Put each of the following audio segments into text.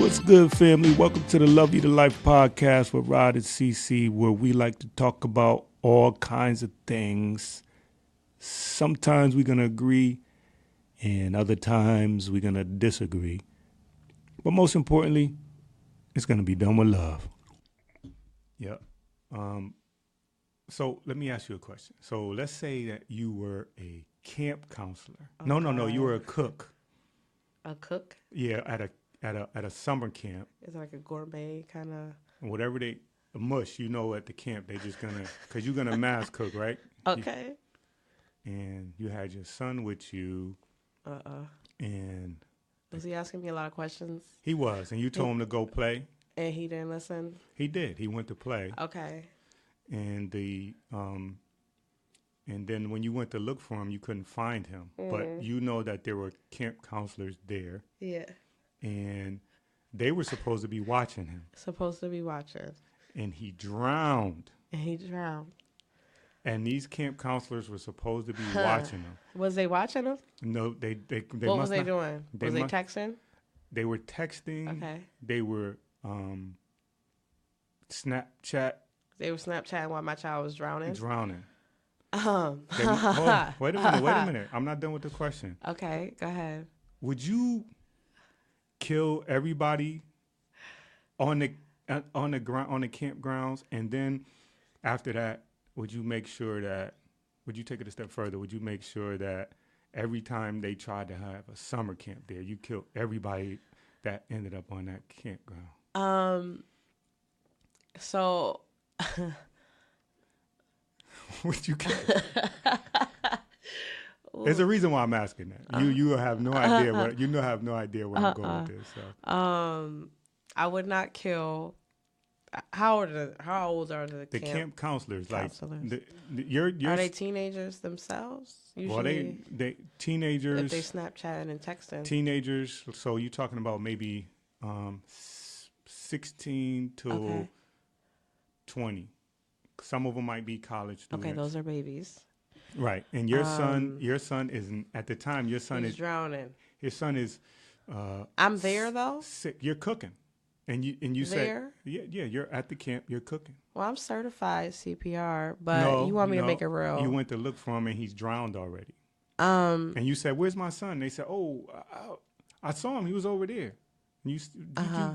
What's good, family? Welcome to the Love You to Life podcast with Rod and CC, where we like to talk about all kinds of things. Sometimes we're going to agree, and other times we're going to disagree. But most importantly, it's going to be done with love. Yep. So let me ask you a question. So let's say that you were a camp counselor. Oh, No, you were a cook. A cook? Yeah, at a summer camp. It's like a gourmet kind of. Whatever a mush, at the camp, they just gonna, because you're gonna mass cook, right? Okay. And you had your son with you. And was he asking me a lot of questions? He was, and you told him to go play. And he didn't listen? He did. He went to play. Okay. And and then when you went to look for him, you couldn't find him. But you know that there were camp counselors there. Yeah. And they were supposed to be watching him. Supposed to be watching. And he drowned. And these camp counselors were supposed to be watching him. Was they watching him? No, they what was they doing? Was they texting? They were texting. Okay. They were Snapchat. They were Snapchatting while my child was drowning? Wait a minute. I'm not done with the question. Okay, go ahead. Would you kill everybody on the campgrounds, and then after that, would you take it a step further? Would you make sure that every time they tried to have a summer camp there, you killed everybody that ended up on that campground? So would you kill? There's a reason why I'm asking that. You have no idea where I'm going with this. So. I would not kill. How old are the camp counselors? Counselors. Like are they teenagers themselves? Usually, well, they teenagers. If they Snapchatting and texting. Teenagers. So you're talking about maybe 16 to 20. Some of them might be college students. Okay, those are babies. Right, and your son isn't at the time. Your son is drowning. His son is. I'm there though. Sick. You're cooking, and you there? Say yeah. You're at the camp. You're cooking. Well, I'm certified CPR, but you want me to make it real. You went to look for him, and he's drowned already. And you said, "Where's my son?" They said, "Oh, I saw him. He was over there." And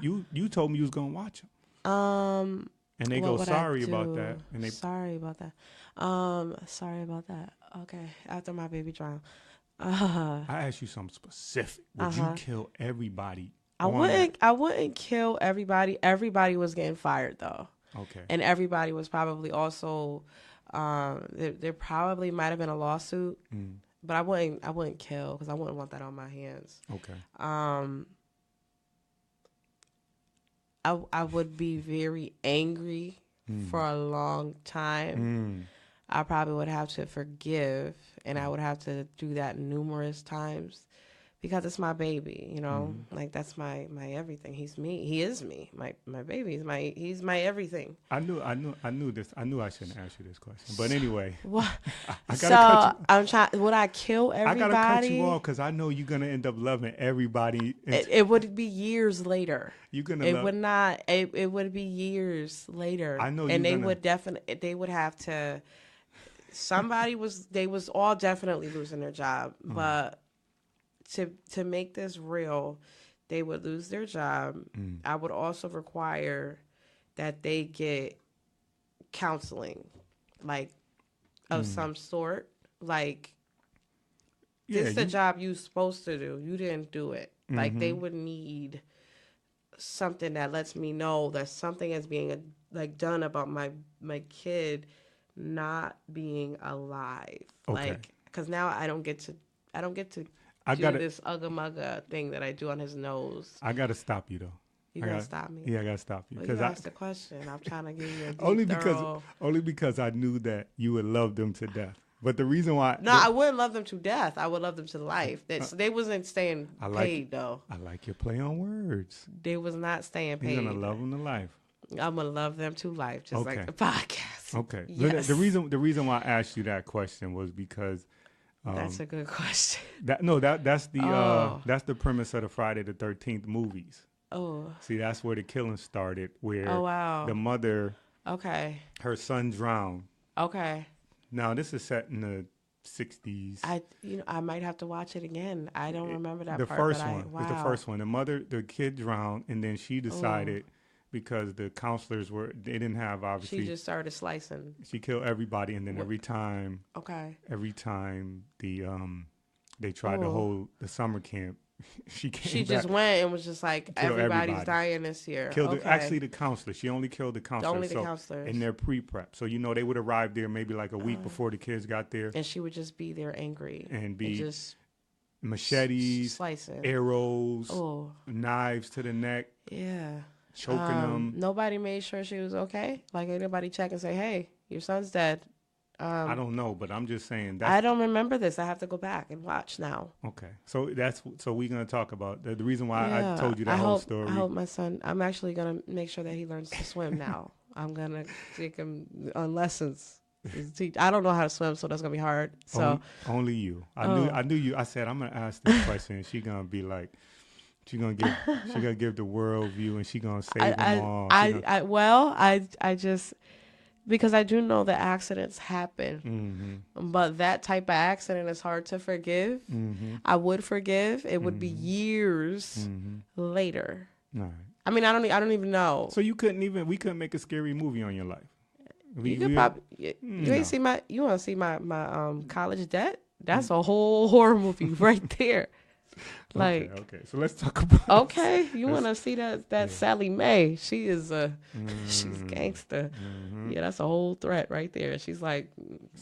you told me you was gonna watch him. And they go, sorry about that. And they sorry about that. Sorry about that. Okay. After my baby drowned. I asked you something specific. Would you kill everybody? I wouldn't kill everybody. Everybody was getting fired though. Okay. And everybody was probably also there probably might have been a lawsuit. But I wouldn't kill because I wouldn't want that on my hands. Okay. I would be very angry for a long time. I probably would have to forgive, and I would have to do that numerous times because it's my baby, like that's my everything. He's me. He is me. My baby is he's my everything. I knew this. I knew I shouldn't ask you this question, but anyway. What? I gotta cut you. I'm trying. Would I kill everybody? I gotta cut you off because I know you're gonna end up loving everybody. It would be years later. You're gonna. It would not. It would be years later. I know. And they would definitely. They would have to. They was all definitely losing their job, but to make this real, they would lose their job. I would also require that they get counseling, like of some sort. Like, this is the job you're supposed to do. You didn't do it. Like, they would need something that lets me know that something is being done about my kid not being alive. Okay. Like, because now I don't get to this ugga-mugga thing that I do on his nose. I gotta stop you though. You gotta stop me? Yeah, I gotta stop you. Well, you asked the question. I'm trying to give you a deep, only because I knew that you would love them to death. But the reason why... No, I wouldn't love them to death. I would love them to life. They wasn't staying paid, though. I like your play on words. They was not staying paid. You're going to love them to life. I'm going to love them to life, just like the podcast. Okay. Yes. The reason why I asked you that question was because... that's a good question. That's the premise of the Friday the 13th movies. Oh. See, that's where the killing started, where Oh wow. the mother, Okay. her son drowned. Okay. Now, this is set in the 60s. I might have to watch it again. I don't remember that The part. first but one wow. was the first one. The kid drowned, and then she decided, because the counselors they didn't have, obviously. She just started slicing. She killed everybody, and then every time they tried to hold the summer camp, she came She back, just went and was just like, everybody's dying this year. Killed actually the counselor. She only killed the counselor. Only the counselors. In their pre-prep. So, they would arrive there maybe like a week before the kids got there. And she would just be there angry. And be just machetes, slicing. Arrows, knives to the neck. Yeah. Choking them. Nobody made sure she was okay. Like, anybody check and say, hey, your son's dead. I don't know, but I'm just saying. I don't remember this. I have to go back and watch now. Okay. So we're going to talk about the reason why I told you that whole story. I hope my son, I'm actually going to make sure that he learns to swim now. I'm going to take him on lessons. I don't know how to swim, so that's going to be hard. So only you. I knew you. I said, I'm going to ask this question. She's going to be like, she's gonna give the world view, and she's gonna save them all. I just, because I do know that accidents happen, but that type of accident is hard to forgive. I would forgive. It would be years later. All right. I mean, I don't even know. So we couldn't make a scary movie on your life. You want to see my college debt? That's a whole horror movie right there. Like, okay. So let's talk about. Okay, you want to see that Sally Mae? She is she's gangster. Yeah, that's a whole threat right there. She's like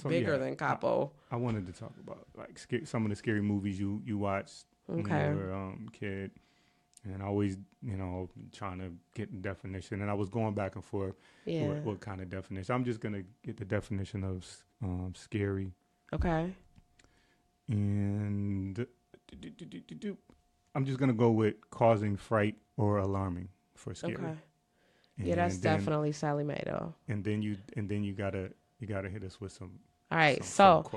bigger than Capo. I wanted to talk about like some of the scary movies you watched when you were a kid, and always trying to get the definition. And I was going back and forth. Yeah. What kind of definition? I'm just gonna get the definition of scary. Okay. And I'm just gonna go with causing fright or alarming for scary. Okay. Yeah, that's definitely Sally Mae though. And then you gotta hit us with some. All right, so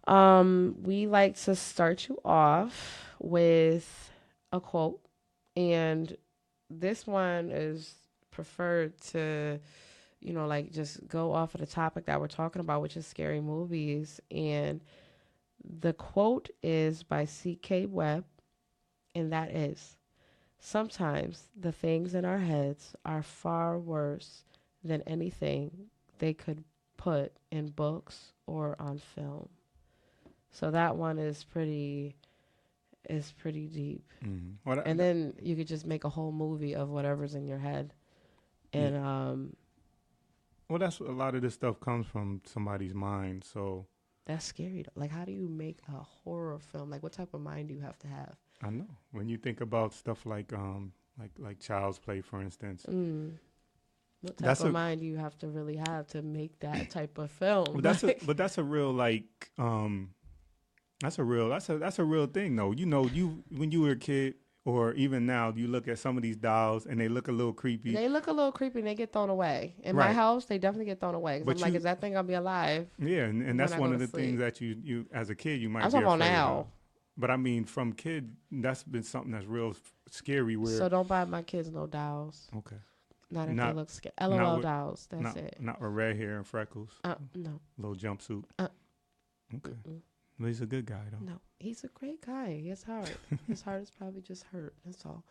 we like to start you off with a quote, and this one is preferred to, like just go off of the topic that we're talking about, which is scary movies. And the quote is by C.K. Webb, and that is, "Sometimes the things in our heads are far worse than anything they could put in books or on film." So that one is pretty deep. Mm-hmm. And then you could just make a whole movie of whatever's in your head. And that's a lot of this stuff comes from somebody's mind, so that's scary. Like, how do you make a horror film? Like, what type of mind do you have to have? I know. When you think about stuff like Child's Play, for instance. What type of mind do you have to really have to make that type of film? But that's a real that's a real thing though. When you were a kid, or even now, you look at some of these dolls and they look a little creepy. They look a little creepy and they get thrown away. In my house, they definitely get thrown away. Because I'm like, is that thing going to be alive? Yeah, and that's one of the things that you as a kid, you might be afraid of. Now. But I mean, from kid, that's been something that's real scary. So don't buy my kids no dolls. Okay. Not if they look scary. LOL dolls, that's it. Not with red hair and freckles? No. Little jumpsuit? Okay. But he's a good guy, though. No, he's a great guy. His heart. His heart is probably just hurt. That's all.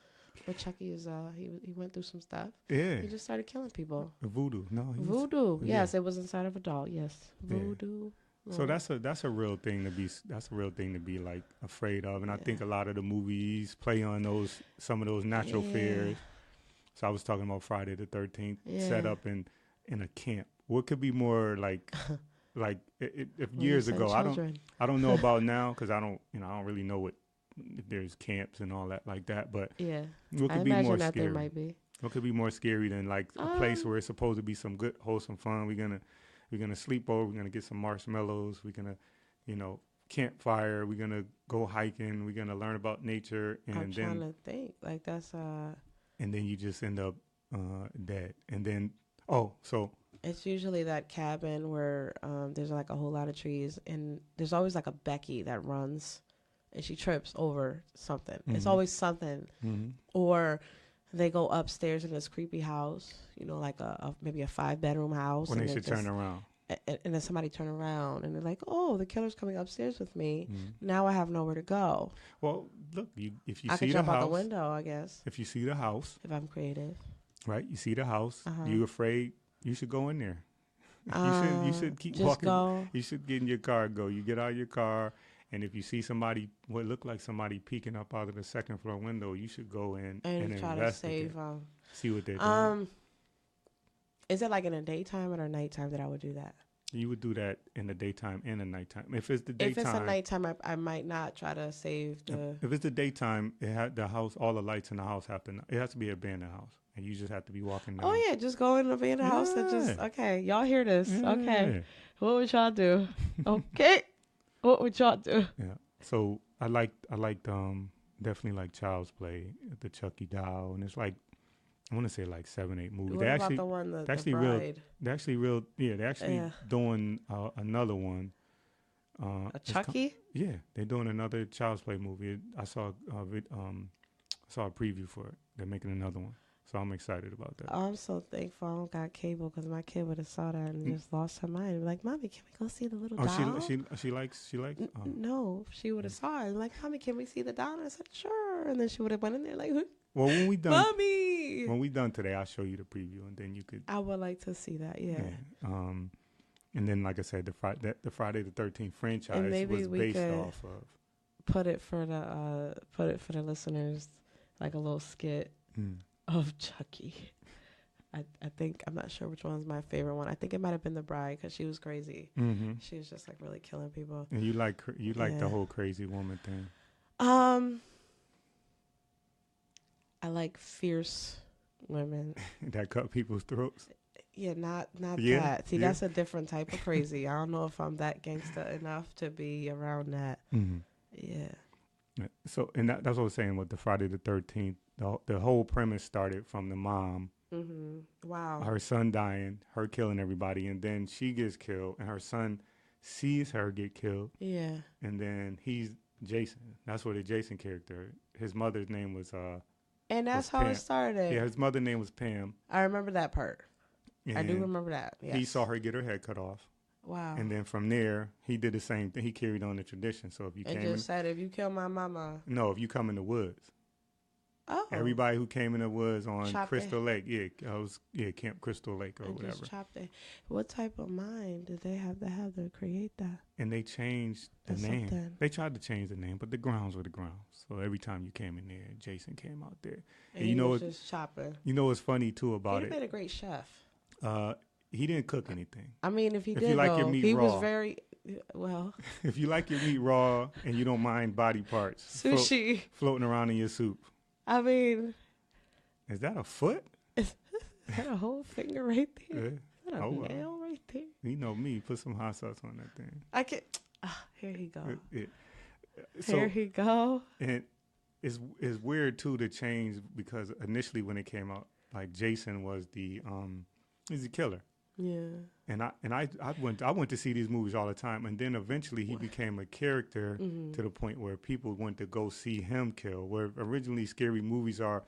But Chucky is, he went through some stuff. Yeah. He just started killing people. Voodoo. No. Voodoo. Yes, it was inside of a doll. Yes. Voodoo. Yeah. So that's a real thing to be like afraid of. And I think a lot of the movies play on some of those natural fears. So I was talking about Friday the 13th set up in a camp. What could be more like if years ago, I don't know about now, because I don't really know if there's camps and all that like that, but what could be more scary? There might be. What could be more scary than like a place where it's supposed to be some good wholesome fun? We're gonna sleep over, we're gonna get some marshmallows, we're gonna campfire, we're gonna go hiking, we're gonna learn about nature, and I'm trying to think like that's and then you just end up dead, and then it's usually that cabin where there's like a whole lot of trees, and there's always like a Becky that runs, and she trips over something. It's always something, or They go upstairs in this creepy house, you know, like maybe a 5-bedroom house. When and they should turn around. And then somebody turn around and they're like, "Oh, the killer's coming upstairs with me. Mm. Now I have nowhere to go. Well, look, if you I see could the jump out house, the window, I guess, if you see the house, if I'm creative." right? You see the house. Uh-huh. You afraid? You should go in there. You should keep just walking. go. You should get in your car. And go. You get out of your car, and if you see somebody, what look like somebody peeking up out of the second floor window, you should go in and try to investigate. save them. See what they're doing. Is it like in the daytime or nighttime that I would do that? You would do that in the daytime and the nighttime. If it's the If daytime, it's a nighttime, I might not try to save the. if it's the daytime, the house, all the lights in the house it has to be an abandoned house, and you just have to be walking down. Oh yeah, just go in the abandoned house and just okay. Y'all hear this? Yeah. Okay, what would y'all do? Okay, what would y'all do? Yeah. So I liked definitely like Child's Play, the Chucky doll, and it's like I want to say like 7-8 movies. What They about actually the one the Bride? Bride? They're actually doing another one. A Chucky? They're doing another Child's Play movie. I saw a preview for it. They're making another one, so I'm excited about that. I'm so thankful I don't got cable because my kid would have saw that and just lost her mind. Like, "Mommy, can we go see the little doll?" She likes. No, she would have saw it. Like, "Mommy, can we see the doll?" And I said, "Sure." And then she would have went in there like, well, when we done, "Mommy." when we done today, I'll show you the preview, and then you could. I would like to see that. Yeah. And then, like I said, the Friday the 13th franchise And maybe was we based could off of. put it for the listeners, like a little skit of Chucky. I think I'm not sure which one's my favorite one. I think it might have been The Bride because she was crazy. Mm-hmm. She was just like really killing people. And you like the whole crazy woman thing. I like fierce women. That cut people's throats. Yeah, not that. See, that's a different type of crazy. I don't know if I'm that gangster enough to be around that. Mm-hmm. Yeah. So, and that's what I was saying with the Friday the 13th. The whole premise started from the mom. Mm-hmm. Wow. Her son dying, her killing everybody, and then she gets killed, and her son sees her get killed. Yeah. And then he's Jason. That's what the Jason character. His mother's name was. And that's how Pam. it started. Yeah, his mother's name was Pam. I remember that part. I do And remember that. Yes. he saw her get her head cut off. Wow. And then from there, he did the same thing. He carried on the tradition. So if you and just said, "If you kill my mama." No, if you come in the woods. Oh. Everybody who came in the woods on Chopped Crystal Lake. Camp Crystal Lake or and whatever. just chopped it. What type of mind did they have to create that? And they changed the That's name. something. They tried to change the name, but the grounds were the grounds. So every time you came in there, Jason came out there. And you he know was what? just chopping. You know what's funny too about He'd it? have been a great chef. He didn't cook anything. I mean, if he If did, you like though, your meat he raw. was very well. If you like your meat raw and you don't mind body parts Sushi. floating around in your soup, I mean, is that a foot? is that a whole finger right there? Yeah. Is that a Oh, wow. nail right there? You know me. Put some hot sauce on that thing. I can. Here he go. So, Here he go. and it's weird too to change because initially when it came out, like Jason was he's the killer. Yeah. And I went to see these movies all the time, and then eventually he became a character to the point where people went to go see him kill. Where originally scary movies are,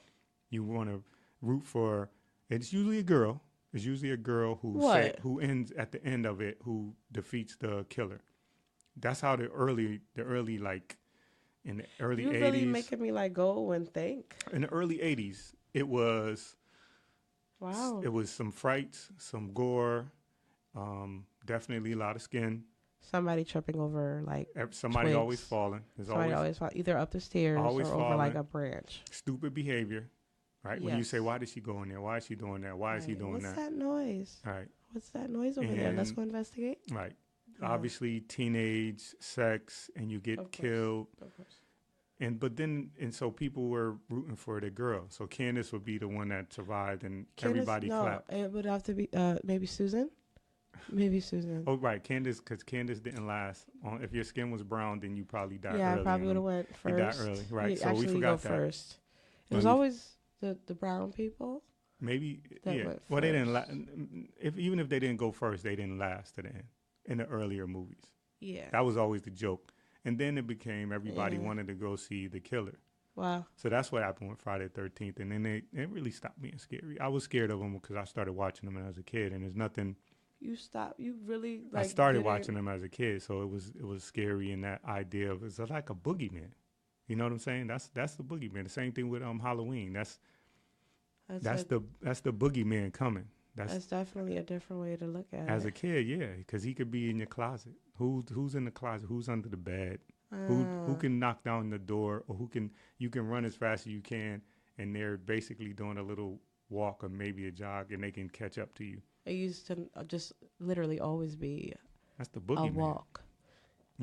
you want to root for. It's usually a girl. It's usually a girl who ends at the end of it, who defeats the killer. That's how the early like in the early 80s. You're really making me like go and think. In the early 80s, it was. Wow. It was some frights, some gore, definitely a lot of skin. Somebody tripping over like Somebody twigs. always falling. There's Somebody always fall either up the stairs or always over like falling. a branch. stupid behavior, right? When you Yes. say, why did she go in there? Why is she doing that? Why is he Right. doing What's that? that noise? Right, What's that noise over there? Let's And- go investigate. right. Yeah. Obviously, teenage sex, and you Of get course. killed. Of course. And so people were rooting for the girl. So Candace would be the one that survived, and Candace, everybody no, clapped. it would have to be maybe Susan. Maybe Susan. Oh, right, because Candace didn't last. If your skin was brown, then you probably died yeah, early. I probably would have went You first. died early, right? You So we actually forgot go that. first. It When was we- always the brown people. Maybe, That yeah. went Well, they didn't. first. Even if they didn't go first, they didn't last to the end in the earlier movies. Yeah. That was always the joke. And then it became everybody Yeah. wanted to go see the killer. Wow. So that's what happened with Friday the 13th. And then it really stopped being scary. I was scared of them because I started watching them as a kid, and there's nothing. You really I like. started watching them as a kid, so it was scary in that idea of it's like a boogeyman. You know what I'm saying? That's the boogeyman. The same thing with Halloween. That's the boogeyman coming. That's definitely a different way to look at As it. a kid, yeah, because he could be in your closet. Who's in the closet? Who's under the bed? Who can knock down the door, or you can run as fast as you can, and they're basically doing a little walk or maybe a jog, and they can catch up to you. It used to just literally always be That's the a boogeyman. walk,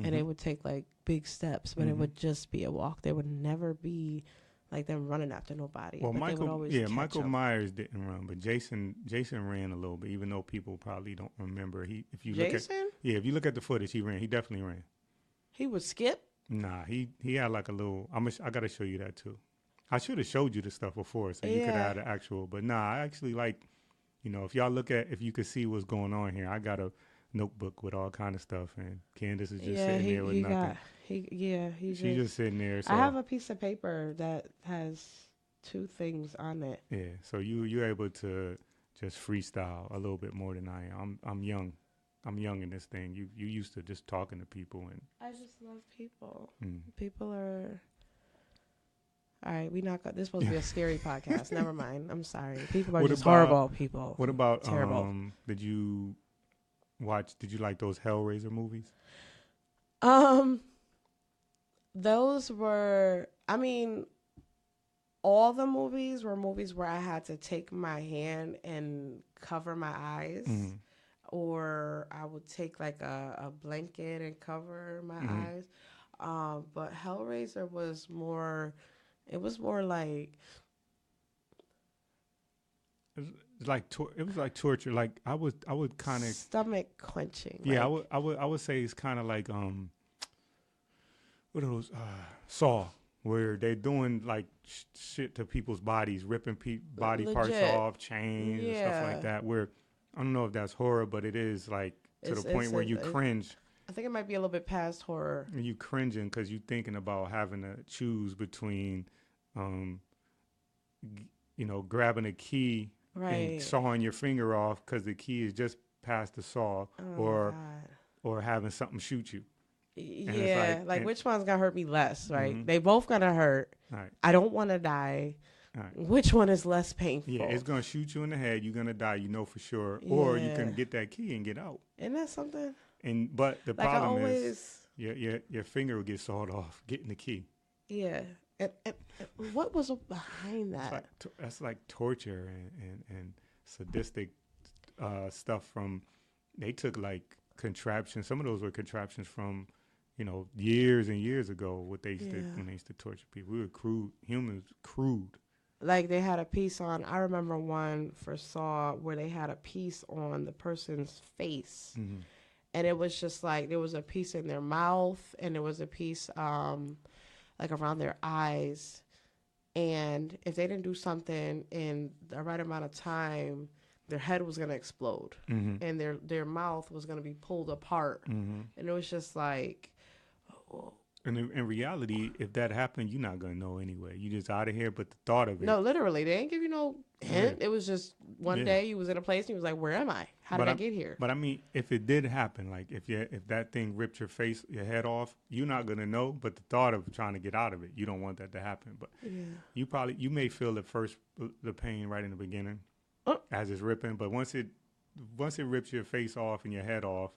and it would take like big steps, but it would just be a walk. There would never be like them running after nobody. Well, but they would always catch Michael them. Myers didn't run, but Jason ran a little bit, even though people probably don't remember. If you look at the footage, he ran. He definitely ran. He would skip. Nah, he had like a little. I gotta show you that too. I should have showed you the stuff before, so you could have had an actual. But nah, I actually like, if y'all if you could see what's going on here. I got a notebook with all kind of stuff, and Candace is just sitting there with nothing. She's just sitting there. So. I have a piece of paper that has 2 things on it. Yeah, so you're able to just freestyle a little bit more than I am. I'm young. I'm young in this thing. You used to just talking to people, and I just love people. People are. All right, this is supposed to be a scary podcast. Never mind. I'm sorry. People are horrible people. What about terrible? Did you like those Hellraiser movies? Those were. I mean, all the movies were movies where I had to take my hand and cover my eyes. Or I would take like a blanket and cover my eyes. But Hellraiser was more, it was like. It was like torture. Like I would kind of. Stomach quenching. Yeah, I would say it's kind of like, what are those, Saw, where they're doing like shit to people's bodies, ripping body parts off, chains and stuff like that, where. I don't know if that's horror, but it is like to the point where you cringe. I think it might be a little bit past horror. And you cringing because you're thinking about having to choose between, grabbing a key and sawing your finger off because the key is just past the saw, or having something shoot you. Yeah, like which one's gonna hurt me less, right? They both gonna hurt. Right. I don't want to die. Right. Which one is less painful? Yeah, it's gonna shoot you in the head. You're gonna die, for sure. Yeah. Or you can get that key and get out. Isn't that something? But the problem is, your finger will get sawed off getting the key. Yeah, and what was behind that? That's like torture and sadistic stuff from. They took like contraptions. Some of those were contraptions from, years and years ago. When they used to torture people, we were crude. Humans crude. Like they had a piece on. I remember one for Saw where they had a piece on the person's face, and it was just like there was a piece in their mouth, and there was a piece like around their eyes, and if they didn't do something in the right amount of time, their head was gonna explode, and their mouth was gonna be pulled apart, and it was just like. Oh. And in reality, if that happened, you're not gonna know anyway. You just out of here. But the thought of it. No, literally, they didn't give you no hint. Yeah. It was just one day you was in a place and you was like, "Where am I? How did I get here?" But I mean, if it did happen, like if that thing ripped your your head off, you're not gonna know. But the thought of trying to get out of it, you don't want that to happen. But you may feel at first the pain right in the beginning as it's ripping, but once it rips your face off and your head off.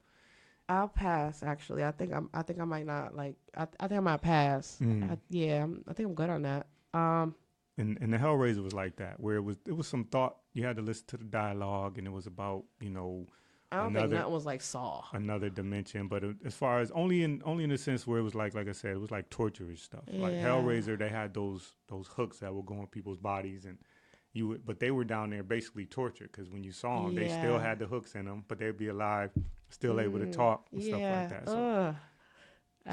I'll pass. Actually, I think I might not like. I think I might pass. I think I'm good on that. And the Hellraiser was like that, where it was some thought. You had to listen to the dialogue, and it was about I don't think that was like Saw. Another dimension, but as far as only in the sense where it was like I said, it was like torturous stuff. Yeah. Like Hellraiser, they had those hooks that would go on people's bodies, and but they were down there basically tortured because when you saw them, they still had the hooks in them, but they'd be alive, still able to talk and stuff like that. So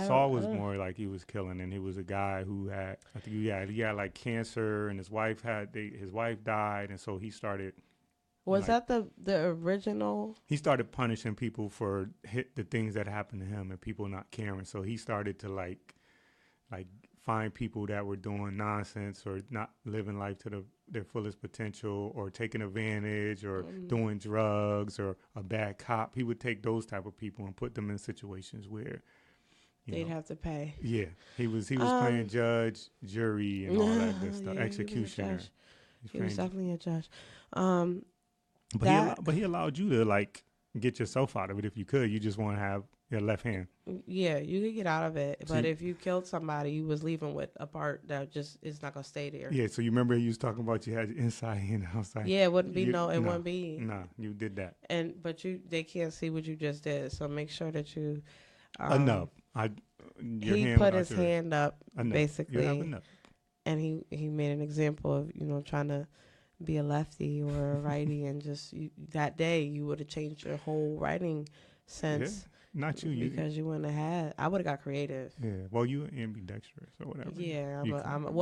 Saw was more like he was killing, and he was a guy who had, I think he had like cancer, and his wife died, and so he started. Was that the original? He started punishing people for the things that happened to him and people not caring. So he started to like find people that were doing nonsense or not living life to their fullest potential or taking advantage or doing drugs or a bad cop. He would take those type of people and put them in situations where they'd have to pay. Yeah, he was playing judge, jury, and all that good stuff. Yeah, Executioner. He was definitely a judge. But he allowed you to like get yourself out of it if you could. You just want to have your left hand. Yeah, you could get out of it. But if you killed somebody, you was leaving with a part that just is not gonna stay there. Yeah, so you remember you was talking about you had inside and outside. Yeah, it wouldn't be wouldn't be. No, you did that. But they can't see what you just did. So make sure that you enough. He put his hand up basically. You have enough. And he made an example of, trying to be a lefty or a righty, and just that day you would have changed your whole writing sense. Yeah, not you. Because you wouldn't have had. I would have got creative. Yeah. Well, you were ambidextrous or whatever. Yeah.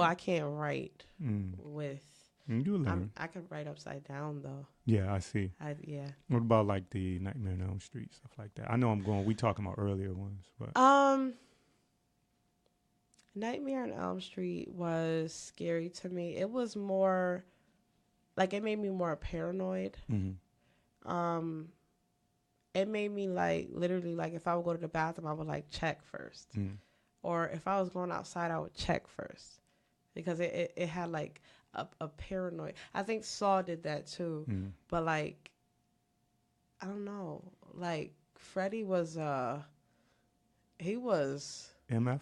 I can't write with. You learn. I can write upside down though. Yeah, I see. Yeah. What about like the Nightmare on Elm Street stuff like that? I know we talking about earlier ones, but Nightmare on Elm Street was scary to me. It was more like it made me more paranoid. Mm-hmm. It made me like literally like if I would go to the bathroom, I would like check first, or if I was going outside, I would check first, because it had like a paranoid. I think Saw did that too, but like I don't know, like Freddy was he was MF.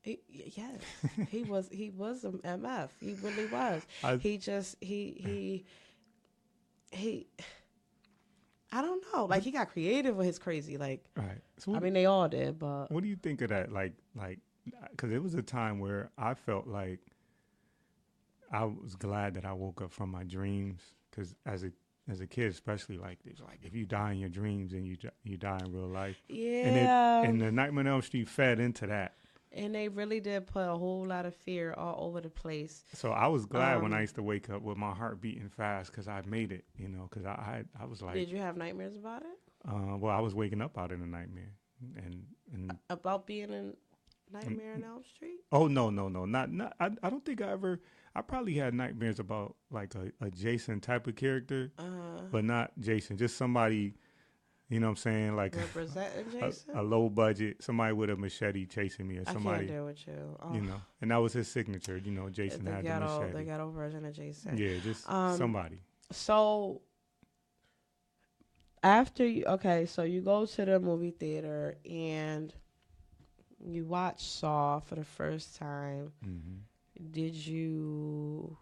Yes, he was an MF. He really was. He I don't know. Like he got creative with his crazy. Like, right. So they all did. But what do you think of that? Like, because it was a time where I felt like I was glad that I woke up from my dreams. Because as a kid, especially, like it's like if you die in your dreams and you die in real life. Yeah. And the Nightmare on Elm Street fed into that. And they really did put a whole lot of fear all over the place. So I was glad when I used to wake up with my heart beating fast because I made it, because I was like. Did you have nightmares about it? Well, I was waking up out in a nightmare, and about being in Nightmare on Elm Street. Oh no, not. I don't think I ever. I probably had nightmares about like a Jason type of character, but not Jason. Just somebody. You know what I'm saying? Like representing Jason? A low budget, somebody with a machete chasing me or somebody. I can't deal with you. Oh. And that was his signature. Jason had the machete. The ghetto version of Jason. Yeah, just somebody. So after so you go to the movie theater and you watch Saw for the first time. Mm-hmm. Did you...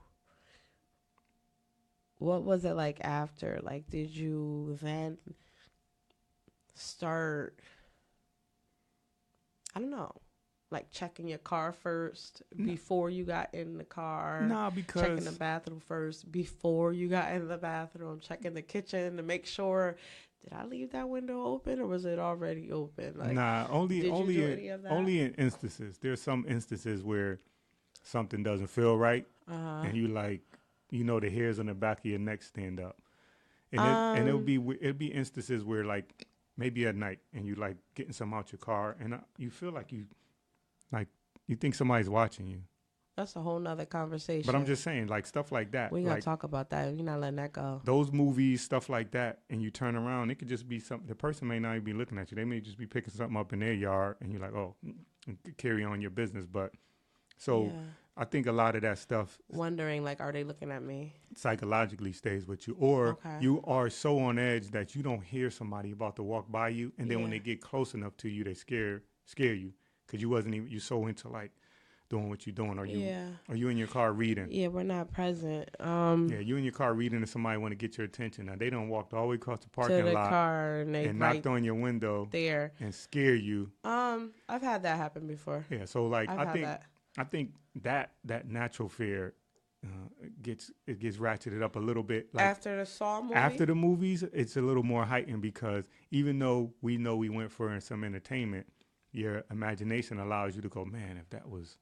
What was it like after? Like, did you then... start, I don't know, like checking your car first before you got in the car? Nah, because checking the bathroom first before you got in the bathroom, checking the kitchen to make sure, did I leave that window open or was it already open? Like, only in instances. There's some instances where something doesn't feel right, and you like, the hairs on the back of your neck stand up, and it'll be instances where like. Maybe at night, and you like getting something out your car, and you feel like you think somebody's watching you. That's a whole nother conversation. But I'm just saying, like stuff like that. We gotta talk about that. You're not letting that go. Those movies, stuff like that, and you turn around, it could just be something. The person may not even be looking at you. They may just be picking something up in their yard, and you're like, oh, carry on your business. But so I think a lot of that stuff. Wondering, like, are they looking at me? Psychologically stays with you. Or you are so on edge that you don't hear somebody about to walk by you. And then when they get close enough to you, they scare you. Because you're so into, like, doing what you're doing. Or you in your car reading. Yeah, we're not present. You in your car reading and somebody want to get your attention. Now, they don't walk all the way across the parking lot. Car and knocked on your window. There. And scare you. I've had that happen before. Yeah, so, like, I think that natural fear gets ratcheted up a little bit. Like after the Saw movie? After the movies, it's a little more heightened because even though we know we went for some entertainment, your imagination allows you to go, man, if that was...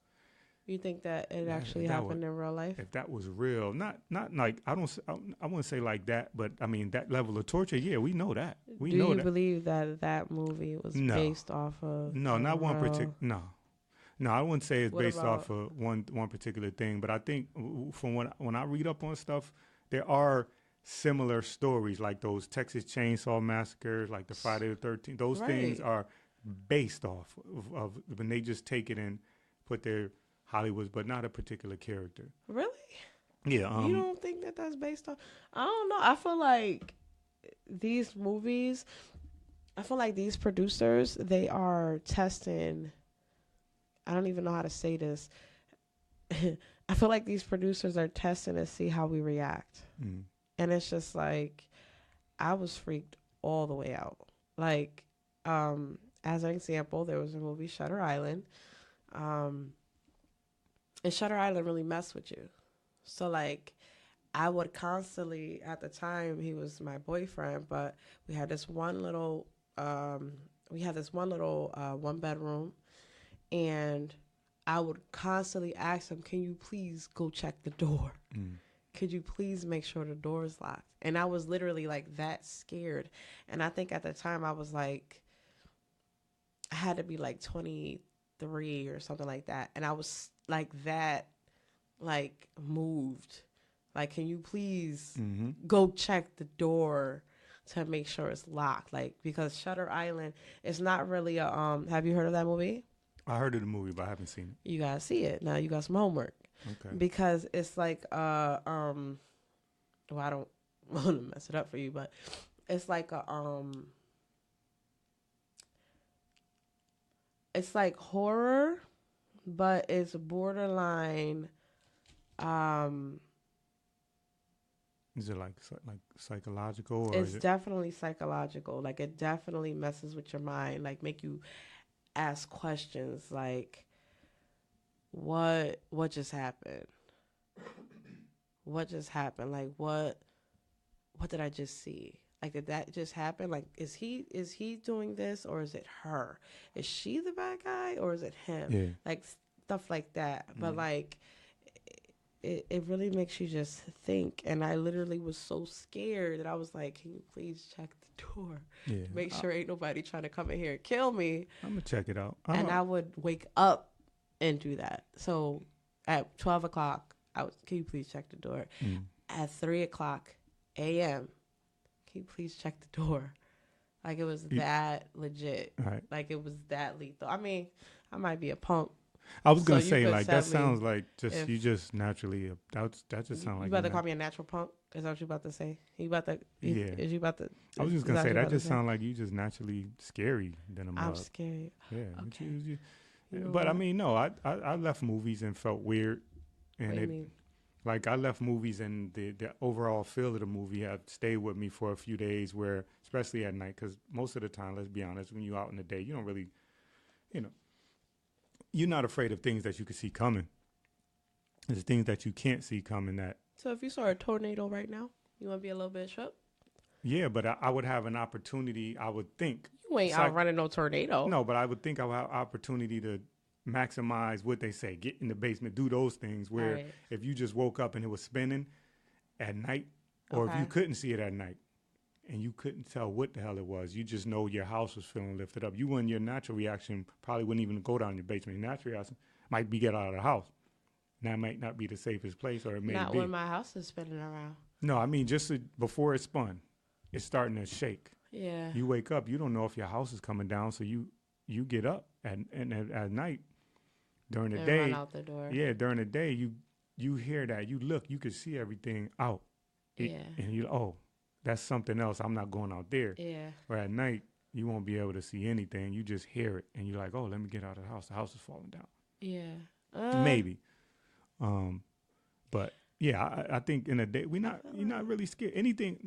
You think that it actually happened in real life? If that was real. Not like, I wouldn't say like that, but I mean, that level of torture, yeah, we know that. Do you believe that movie was based off of... No, not one particular... No. No, I wouldn't say it's What based off about? of one particular thing, but I think from when I read up on stuff, there are similar stories like those Texas Chainsaw Massacres, like the Friday the 13th. Those things Right. are based off of when they just take it and put their Hollywoods, but not a particular character. Really? Yeah. You don't think that that's based on? I don't know. I feel like these movies, I feel like these producers, they are testing. I don't even know how to say this. I feel like these producers are testing to see how we react. Mm. And it's just like, I was freaked all the way out. Like, as an example, there was a movie, Shutter Island. And Shutter Island really messed with you. So, like, I would constantly, at the time, he was my boyfriend, but we had this one little, one bedroom, and I would constantly ask him, "Can you please go check the door? Mm. Could you please make sure the door is locked?" And I was literally like that scared. And I think at the time I was like, I had to be like 23 or something like that, and I was like that, like moved. Like, can you please Mm-hmm. go check the door to make sure it's locked? Like, because Shutter Island is not really a have you heard of that movie? I heard of the movie, but I haven't seen You gotta see it. Now you got some homework. it. Okay. Because it's like well, I don't want to mess it up for you, but it's like it's like horror, but it's borderline Is it like psychological, or it's is it? definitely psychological. Like, it definitely messes with your mind, like make you ask questions like, what just happened? What just happened? Like, what did I just see? Like, did that just happen? Like, is he doing this, or is it her? Is she the bad guy, or is it him? Yeah. Like, stuff like that. But like, it really makes you just think. And I literally was so scared that I was like, "Can you please check the door? Yeah. Make sure ain't nobody trying to come in here and kill me." I'm gonna check it out. And I would wake up and do that. So at 12 o'clock, can you please check the door? Mm. At 3 o'clock a.m., can you please check the door? Like, it was that legit. Right. Like, it was that lethal. I mean, I might be a punk. I was gonna So you say, could like, tell that me sounds like just if- you just naturally that just sounds You like about to you call me a natural punk? Is that what you about to say? You about to? Yeah. Is you about to? I was just is gonna what say you that about to just say? sounds like you just naturally scary than a I'm mug. scared. Yeah. but Okay. You know but I what? mean, no, I left movies and felt weird, and What do you it mean? like I left movies and the overall feel of the movie have stayed with me for a few days. Where especially at night, because most of the time, let's be honest, when you're out in the day, you don't really, you know, you're not afraid of things that you can see coming. There's things that you can't see coming that. So if you saw a tornado right now, you want to be a little bit shook? Yeah, but I would have an opportunity, I would think. You ain't It's like- outrunning no tornado. No, but I would think I would have opportunity to maximize what they say, get in the basement, do those things where Right. if you just woke up and it was spinning at night, or if you Okay. couldn't see it at night and you couldn't tell what the hell it was, you just know your house was feeling lifted up. You wouldn't, your natural reaction probably wouldn't even go down in your basement. Your natural reaction might be get out of the house. Now, it might not be the safest place, or it may Not be. when my house is spinning around. No, I mean, just before it spun, it's starting to shake. Yeah. You wake up, you don't know if your house is coming down, so you get up and at night during the and day. run out the door. Yeah, during the day you hear that, you look, you can see everything out. Yeah. And that's something else. I'm not going out there. Yeah. Or at night, you won't be able to see anything. You just hear it, and you're like, oh, let me get out of the house. The house is falling down. Yeah. Maybe. But yeah, I think in a day you're not really scared. Anything.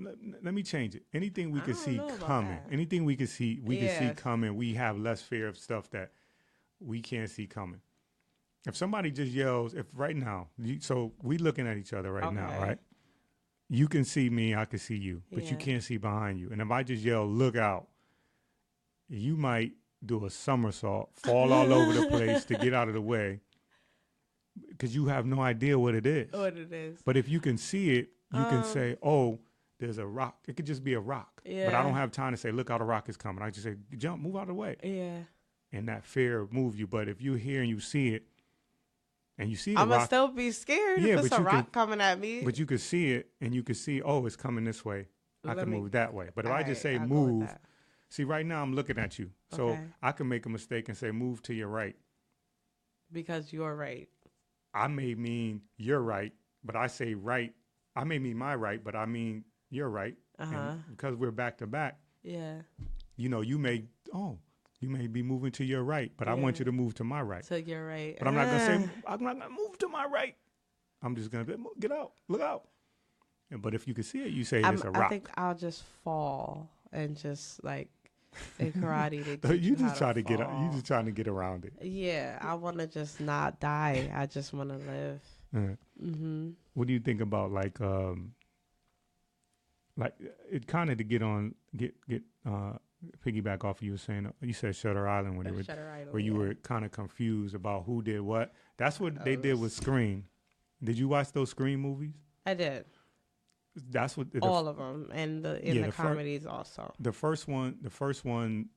Let me change it. Anything we I can don't see know about coming. that. Anything we can see Yeah. coming. We have less fear of stuff that we can't see coming. If somebody just yells, if right now, so we looking at each other right now, Okay. right? You can see me, I can see you, but you Yeah. can't see behind you. And if I just yell, look out, you might do a somersault, fall all over the place to get out of the way, because you have no idea what it is. What it is. But if you can see it, you can say, oh, there's a rock. It could just be a rock. But I Yeah. don't have time to say, look out, a rock is coming. I just say, jump, move out of the way. Yeah. and that fear move you. But if you're here and you see it, and you see the I'm gonna rock, still be scared yeah, if it's but a you rock could, coming at me. but you could see it, and you could see, oh, it's coming this way. I Let can me. move that way. But if All I just right, say I'll go with move, that. see, right now I'm looking at you, so Okay. I can make a mistake and say move to your right. Because you're right. I may mean you're right, but I say right. I may mean my right, but I mean you're right. And because we're back to back, Yeah. you know, you may be moving to your right, but I want Yeah. you to move to my right. So you're right. But I'm not gonna say I'm not gonna move to my right. I'm just gonna get out, look out. But if you can see it, you say it's a I rock. think I'll just fall and just like in karate they teach You you how just try to get out. You fall. just trying to get around it. Yeah, I want to just not die. I just want to live. What do you think about like it kind of to get piggyback off of you were saying you said Shutter Island when Shutter Island, where you yeah. were kind of confused about who did what. That's what they did with Scream. Did you watch those Scream movies? I did That's what all of them, and the comedies also. The first one.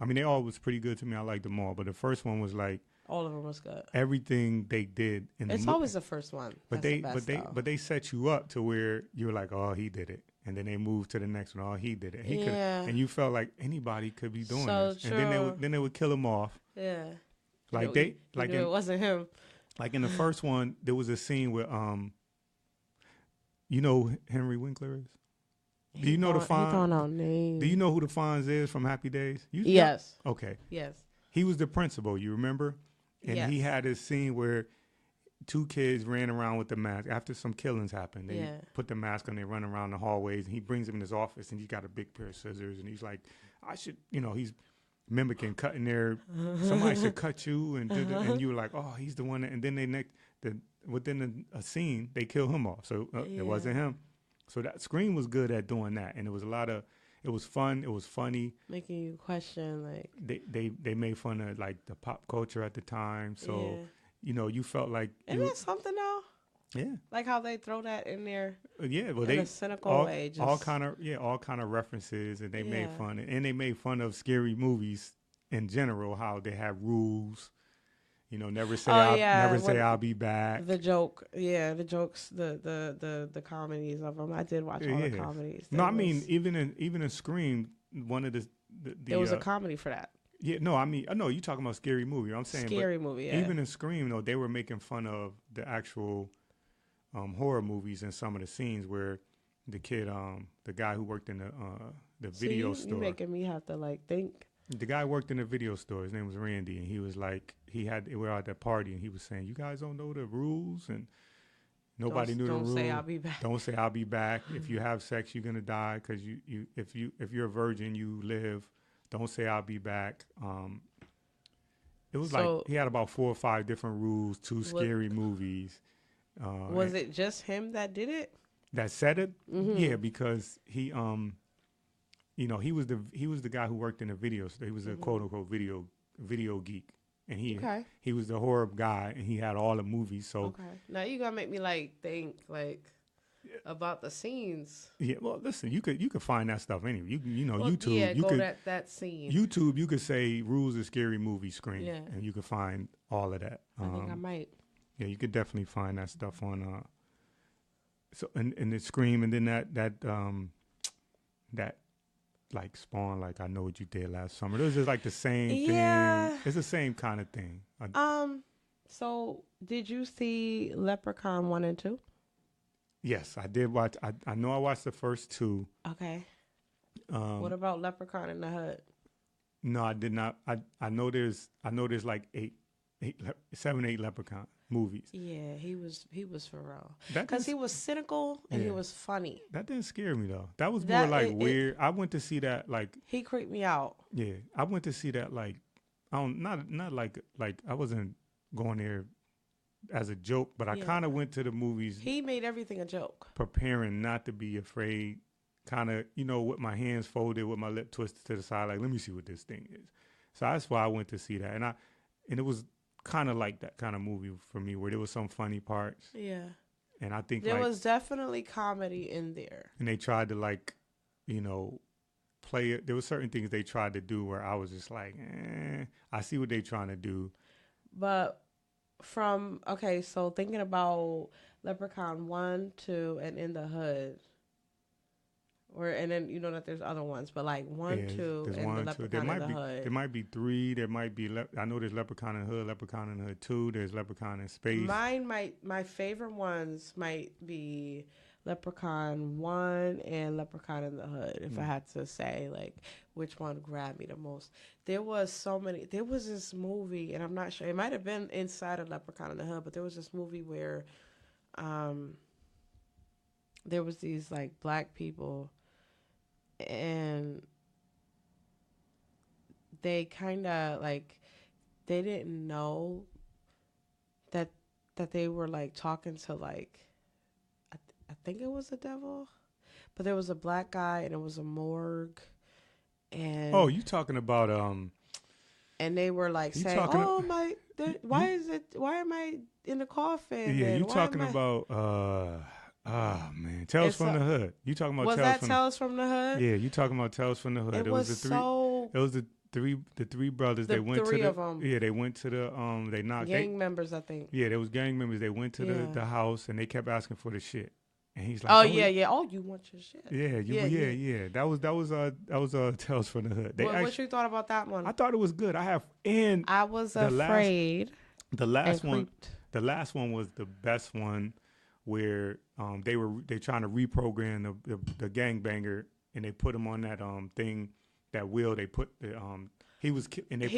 I mean, they all was pretty good to me. I liked them all, but the first one was like All of them was good. everything they did in It's the always the first one. but That's the best, though. they set you up to where you were like, oh, he did it, and then they moved to the next one. Oh, he did it. He Yeah. and you felt like anybody could be doing So this, and then true. they would kill him off. Yeah. Like You knew it wasn't him. like in the first one, there was a scene where you know who Henry Winkler is. Do you know the He Fonz? throwing out names. Do you know who the Fonz is from Happy Days? Yes. Okay. Yes. He was the principal, you remember? And Yes. he had this scene where two kids ran around with the mask. After some killings happened, they put the mask on, they run around the hallways, and he brings them in his office, and he's got a big pair of scissors, and he's like, I should, he's mimicking cutting their, somebody should cut you, and you were like, oh, he's the one. And then within a scene, they kill him off. So it wasn't him. So that Scream was good at doing that, and it was it was fun, it was funny. Making you question, like They made fun of like the pop culture at the time, so you felt like isn't that something though? Yeah, like how they throw that in there. Yeah, well, in a cynical way, just all kind of references, and they made fun, and they made fun of scary movies in general. How they have rules. Never say I'll be back. The joke, the jokes, the comedies of them. I did watch all the comedies. No, I mean even in Scream, one of the there was a comedy for that. Yeah, no, I mean, no, you talking about Scary Movie. I'm saying Scary Movie. Yeah. Even in Scream, though, they were making fun of the actual horror movies in some of the scenes where the kid, the guy who worked in the video store. You're making me have to think. The guy worked in a video store. His name was Randy, and he was like, we were at that party, and he was saying, "You guys don't know the rules, and nobody knew the rules. Don't say I'll be back. Don't say I'll be back. If you have sex, you're gonna die. Because if you're a virgin, you live. Don't say I'll be back." It was like he had about 4 or 5 different rules. 2 scary movies. Was it just him that did it? That said it? Mm-hmm. Yeah, because he he was the guy who worked in the video store. He was a quote unquote video geek, and he was the horror guy, and he had all the movies. So now you gotta make me think about the scenes. Yeah, well, listen, you could find that stuff anyway. YouTube. Yeah, you could that scene. YouTube, you could say rules of scary movie Scream, yeah, and you could find all of that. I think I might. Yeah, you could definitely find that stuff on. So and the Scream, and then that like Spawn, like I Know What You Did Last Summer. This is like the same thing. It's the same kind of thing. So did you see Leprechaun 1 and 2? Yes, I did watch. I know I watched the first 2. Okay. What about Leprechaun in the Hood? No, I did not. I know there's like 7, 8 Leprechaun movies. Yeah, he was for real. Because he was cynical and he was funny. That didn't scare me though. That was more like weird. I went to see that like he creeped me out. Yeah, I went to see that like not like I wasn't going there as a joke, but I kind of went to the movies. He made everything a joke. Preparing not to be afraid, kind of, with my hands folded, with my lip twisted to the side, like, let me see what this thing is. So that's why I went to see that. And it was kind of like that kind of movie for me, where there was some funny parts. Yeah. And I think there was definitely comedy in there. And they tried to play it. There were certain things they tried to do where I was just like, I see what they're trying to do. But so thinking about Leprechaun 1, 2, and In the Hood. And then you know that there's other ones, but like 1, 2, there's and one, the two. Leprechaun in the Hood. There might be 3. There might be. I know there's Leprechaun in the Hood, Leprechaun in the Hood 2. There's Leprechaun in Space. My favorite ones might be Leprechaun 1 and Leprechaun in the Hood. If I had to say like which one grabbed me the most, there was so many. There was this movie, and I'm not sure. It might have been inside of Leprechaun in the Hood, but there was this movie where, there was these like black people. And they kind of like they didn't know that they were like talking to like I think it was the devil, but there was a black guy and it was a morgue, and you talking about and they were like saying, why am I in the coffin? Yeah, you talking about man, Tales from the Hood. You talking about Tales from the Hood? Yeah, you talking about Tales from the Hood. It was the three brothers. They went to the yeah. They went to the they knocked gang members. I think. Yeah, there was gang members. They went to the house and they kept asking for the shit. And he's like, oh yeah. Oh, you want your shit? Yeah. That was Tales from the Hood. What you thought about that one? I thought it was good. I was afraid. The last one was the best one. Where they trying to reprogram the gangbanger, and they put him on that thing, that wheel. They put the he was in a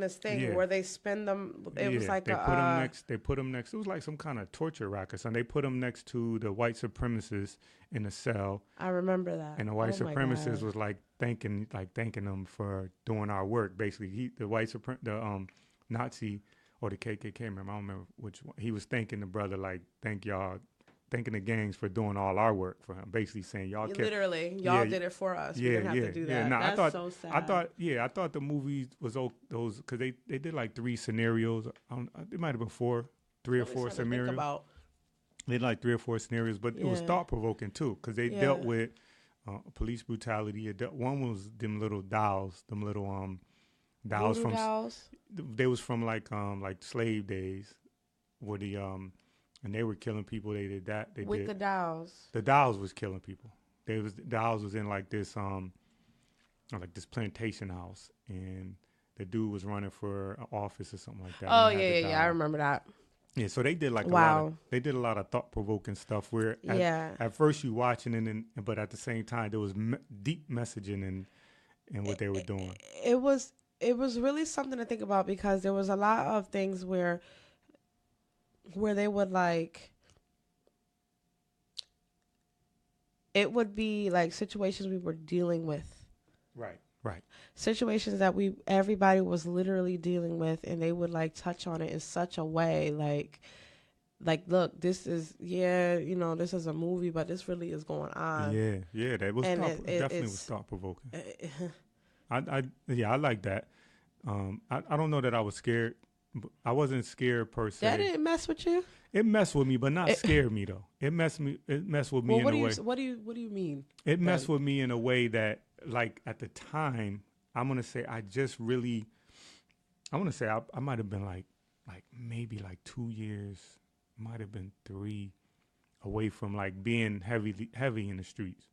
thing where they spin them. It was like they put him next. It was like some kind of torture rack or something. They put him next to the white supremacists in a cell. I remember that. And the white supremacist was like thanking them for doing our work. Basically, the Nazi. Or the KKK, remember? I don't remember which one. He was thanking the brother, like, thanking the gangs for doing all our work for him. Basically saying, y'all did it for us. We didn't have to do that. Yeah, nah, That's so sad. I thought the movie was those, because they did like 3 scenarios. It might have been 3 or 4 scenarios. They did like 3 or 4 scenarios, but it was thought-provoking, too, because they dealt with police brutality. One was them little dolls, dolls Voodoo from dolls? They was from like slave days, where and they were killing people. They did that. The dolls. The dolls was killing people. The dolls was in like this plantation house, and the dude was running for an office or something like that. Oh yeah, I remember that. Yeah, so they did like a lot of thought provoking stuff. Where at first you watching but at the same time there was deep messaging in what they were doing. It was really something to think about, because there was a lot of things where they would like, it would be like situations we were dealing with. Right. Situations that everybody was literally dealing with, and they would like touch on it in such a way like, look, this is this is a movie, but this really is going on. Yeah, that was definitely was thought provoking. I like that. I don't know that I was scared. I wasn't scared per se. That didn't mess with you? It messed with me, but not scared me though. It messed with me in a way. What do you mean? It messed with me in a way that, like, at the time, I'm gonna say I might have been like maybe like 2 years, might have been 3, away from like being heavy in the streets.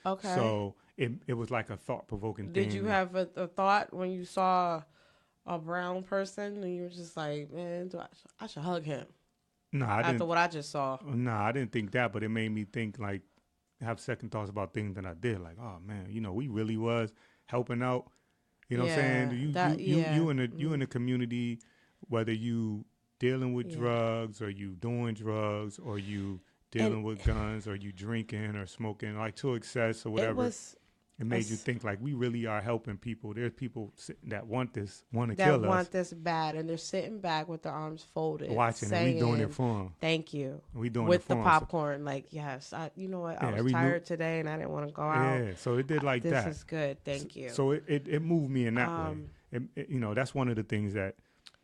Okay. So it was like a thought-provoking thing. Did you have a thought when you saw a brown person and you were just like, man, I should hug him? No, I didn't. After what I just saw. No, I didn't think that, but it made me think, like, have second thoughts about things that I did. Like, oh man, we really was helping out. You know what I'm saying? You in the community, whether you dealing with drugs or you doing drugs or you dealing with guns or you drinking or smoking, like, to excess or whatever. It made you think, like, we really are helping people. There's people that want to kill us. That want this bad, and they're sitting back with their arms folded, watching, saying, and we doing it for them. Thank you. We doing with it for the popcorn. Like, yes, you know what? I was tired today, and I didn't want to go out. Yeah, so it did like that. This is good. Thank you. So it moved me in that way. That's one of the things that,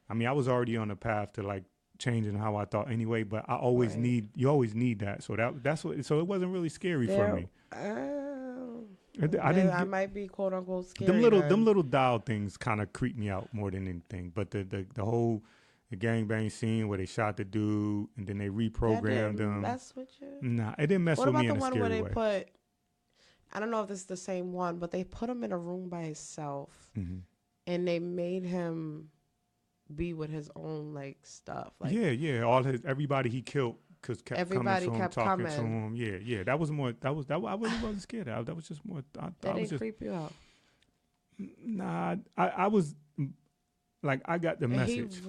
I mean, I was already on the path to, like, changing how I thought anyway, but I always you always need that. So that's what. So it wasn't really scary for me. I didn't. I might be quote unquote scary. Them little doll things kind of creep me out more than anything. But the whole the gangbang scene where they shot the dude and then they reprogrammed them. Mess with you? Nah, it didn't mess with me in a scary way. What about the one where they put? I don't know if this is the same one, but they put him in a room by himself, and they made him be with his own like stuff. Like, yeah. Everybody he killed. Cause everybody kept coming to him. Yeah. That was more. That I really wasn't scared of. That was just more. That didn't creep you out. Nah, I was like, I got the message.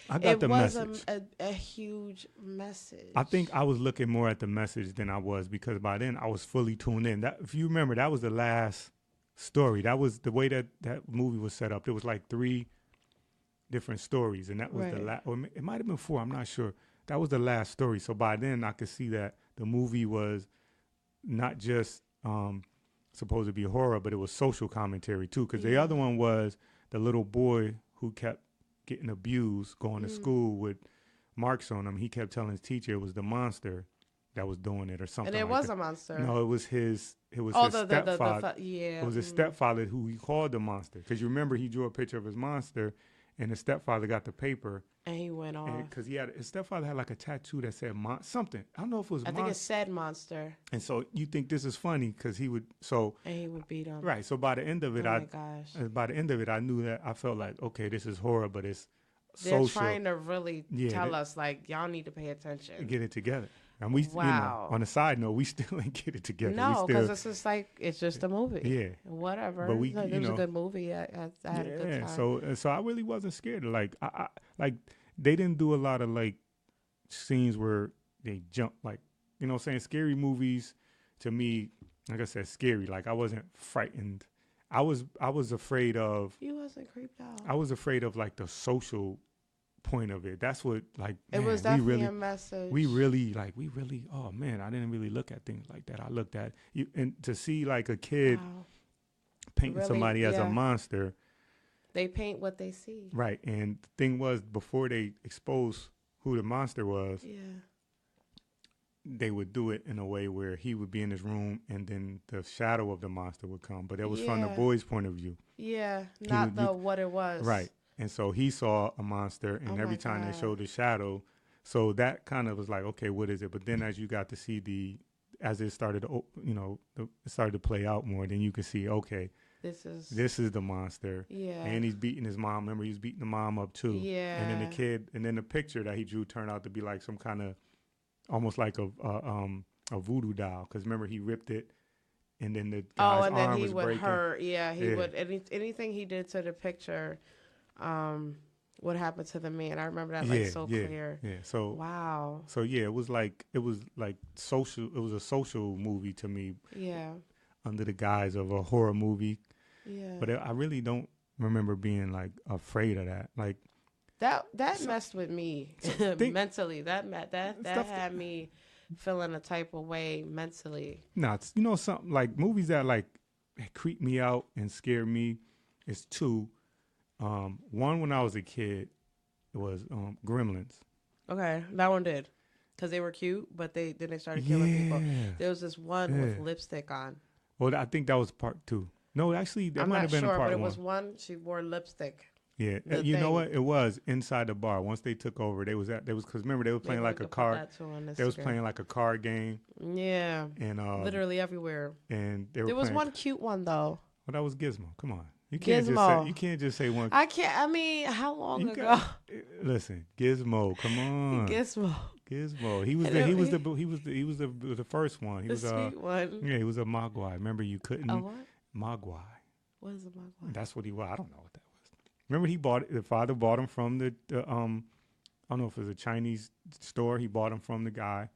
I got the message. It was a huge message. I think I was looking more at the message than I was, because by then I was fully tuned in. That, if you remember, that was the last story. That was the way that movie was set up. There was like 3 different stories, and that was the last. Or it might have been 4. I'm not sure. That was the last story. So by then I could see that the movie was not just supposed to be horror, but it was social commentary too. Because the other one was the little boy who kept getting abused, going to school with marks on him. He kept telling his teacher it was the monster that was doing it or something. And it was a monster. No, it was his. It was his stepfather. It was his stepfather who he called the monster. Because you remember he drew a picture of his monster, and his stepfather got the paper. And he went off. Because his stepfather had like a tattoo that said something. I don't know if it was I think it said monster. And so you think this is funny because he would, and he would beat him. Right. So by the end of it, my gosh. By the end of it, I knew that I felt like, okay, this is horror, but it's They're social. trying to really tell us, like, y'all need to pay attention. Get it together. And we, on a side note, we still ain't get it together. No, because this is like, it's just a movie. Yeah. Whatever. But it was a good movie. I had a good time. So I really wasn't scared. Like, I they didn't do a lot of like scenes where they jump, like, you know what I'm saying? Scary movies, to me, like I said, scary. Like, I wasn't frightened. I was afraid of. You wasn't creeped out. I was afraid of like the social point of it. That's what, like, it was definitely a message. We really, oh man, I didn't really look at things like that. I looked at you, and to see like a kid painting somebody as a monster. They paint what they see. Right. And the thing was, before they exposed who the monster was, they would do it in a way where he would be in his room and then the shadow of the monster would come. But it was from the boy's point of view. Yeah, what it was. Right. And so he saw a monster, and every time they showed the shadow, so that kind of was like, okay, what is it? But then as you got to see as it started to, it started to play out more, then you could see, okay, this is the monster. Yeah. And he's beating his mom. Remember, he was beating the mom up too. Yeah. And then the kid, and then the picture that he drew turned out to be like some kind of, almost like a voodoo doll. Because remember, he ripped it, and then the guy's and then arm he was would breaking. hurt. Yeah, he would. Anything he did to the picture, what happened to the man? I remember that clear. Yeah. So wow. So yeah, it was like social. It was a social movie to me. Yeah. Under the guise of a horror movie. Yeah. But I really don't remember being like afraid of that. Like that messed with me mentally. That had me feeling a type of way mentally. Nah, something like movies that like creep me out and scare me is 2. One, when I was a kid, it was Gremlins. Okay, that one did, because they were cute, but then they started killing people. There was this one with lipstick on. Well, I think that was part 2. No, actually, that might have been in part 1. But it was one. She wore lipstick. Yeah, you know what? It was inside the bar. Once they took over, because remember they were playing like a card. They was playing like a card game. Yeah. And literally everywhere. And there was one cute one though. Well, that was Gizmo. Come on. You can't just say one. I can't. I mean, how long ago? Listen, Gizmo. Come on. Gizmo. He was the first one. He was sweet one. Yeah, he was a Mogwai. Remember, you couldn't. A what? Mogwai. What is a Mogwai? That's what he was. I don't know what that was. Remember, the father bought him from the I don't know if it was a Chinese store. He bought him from the guy.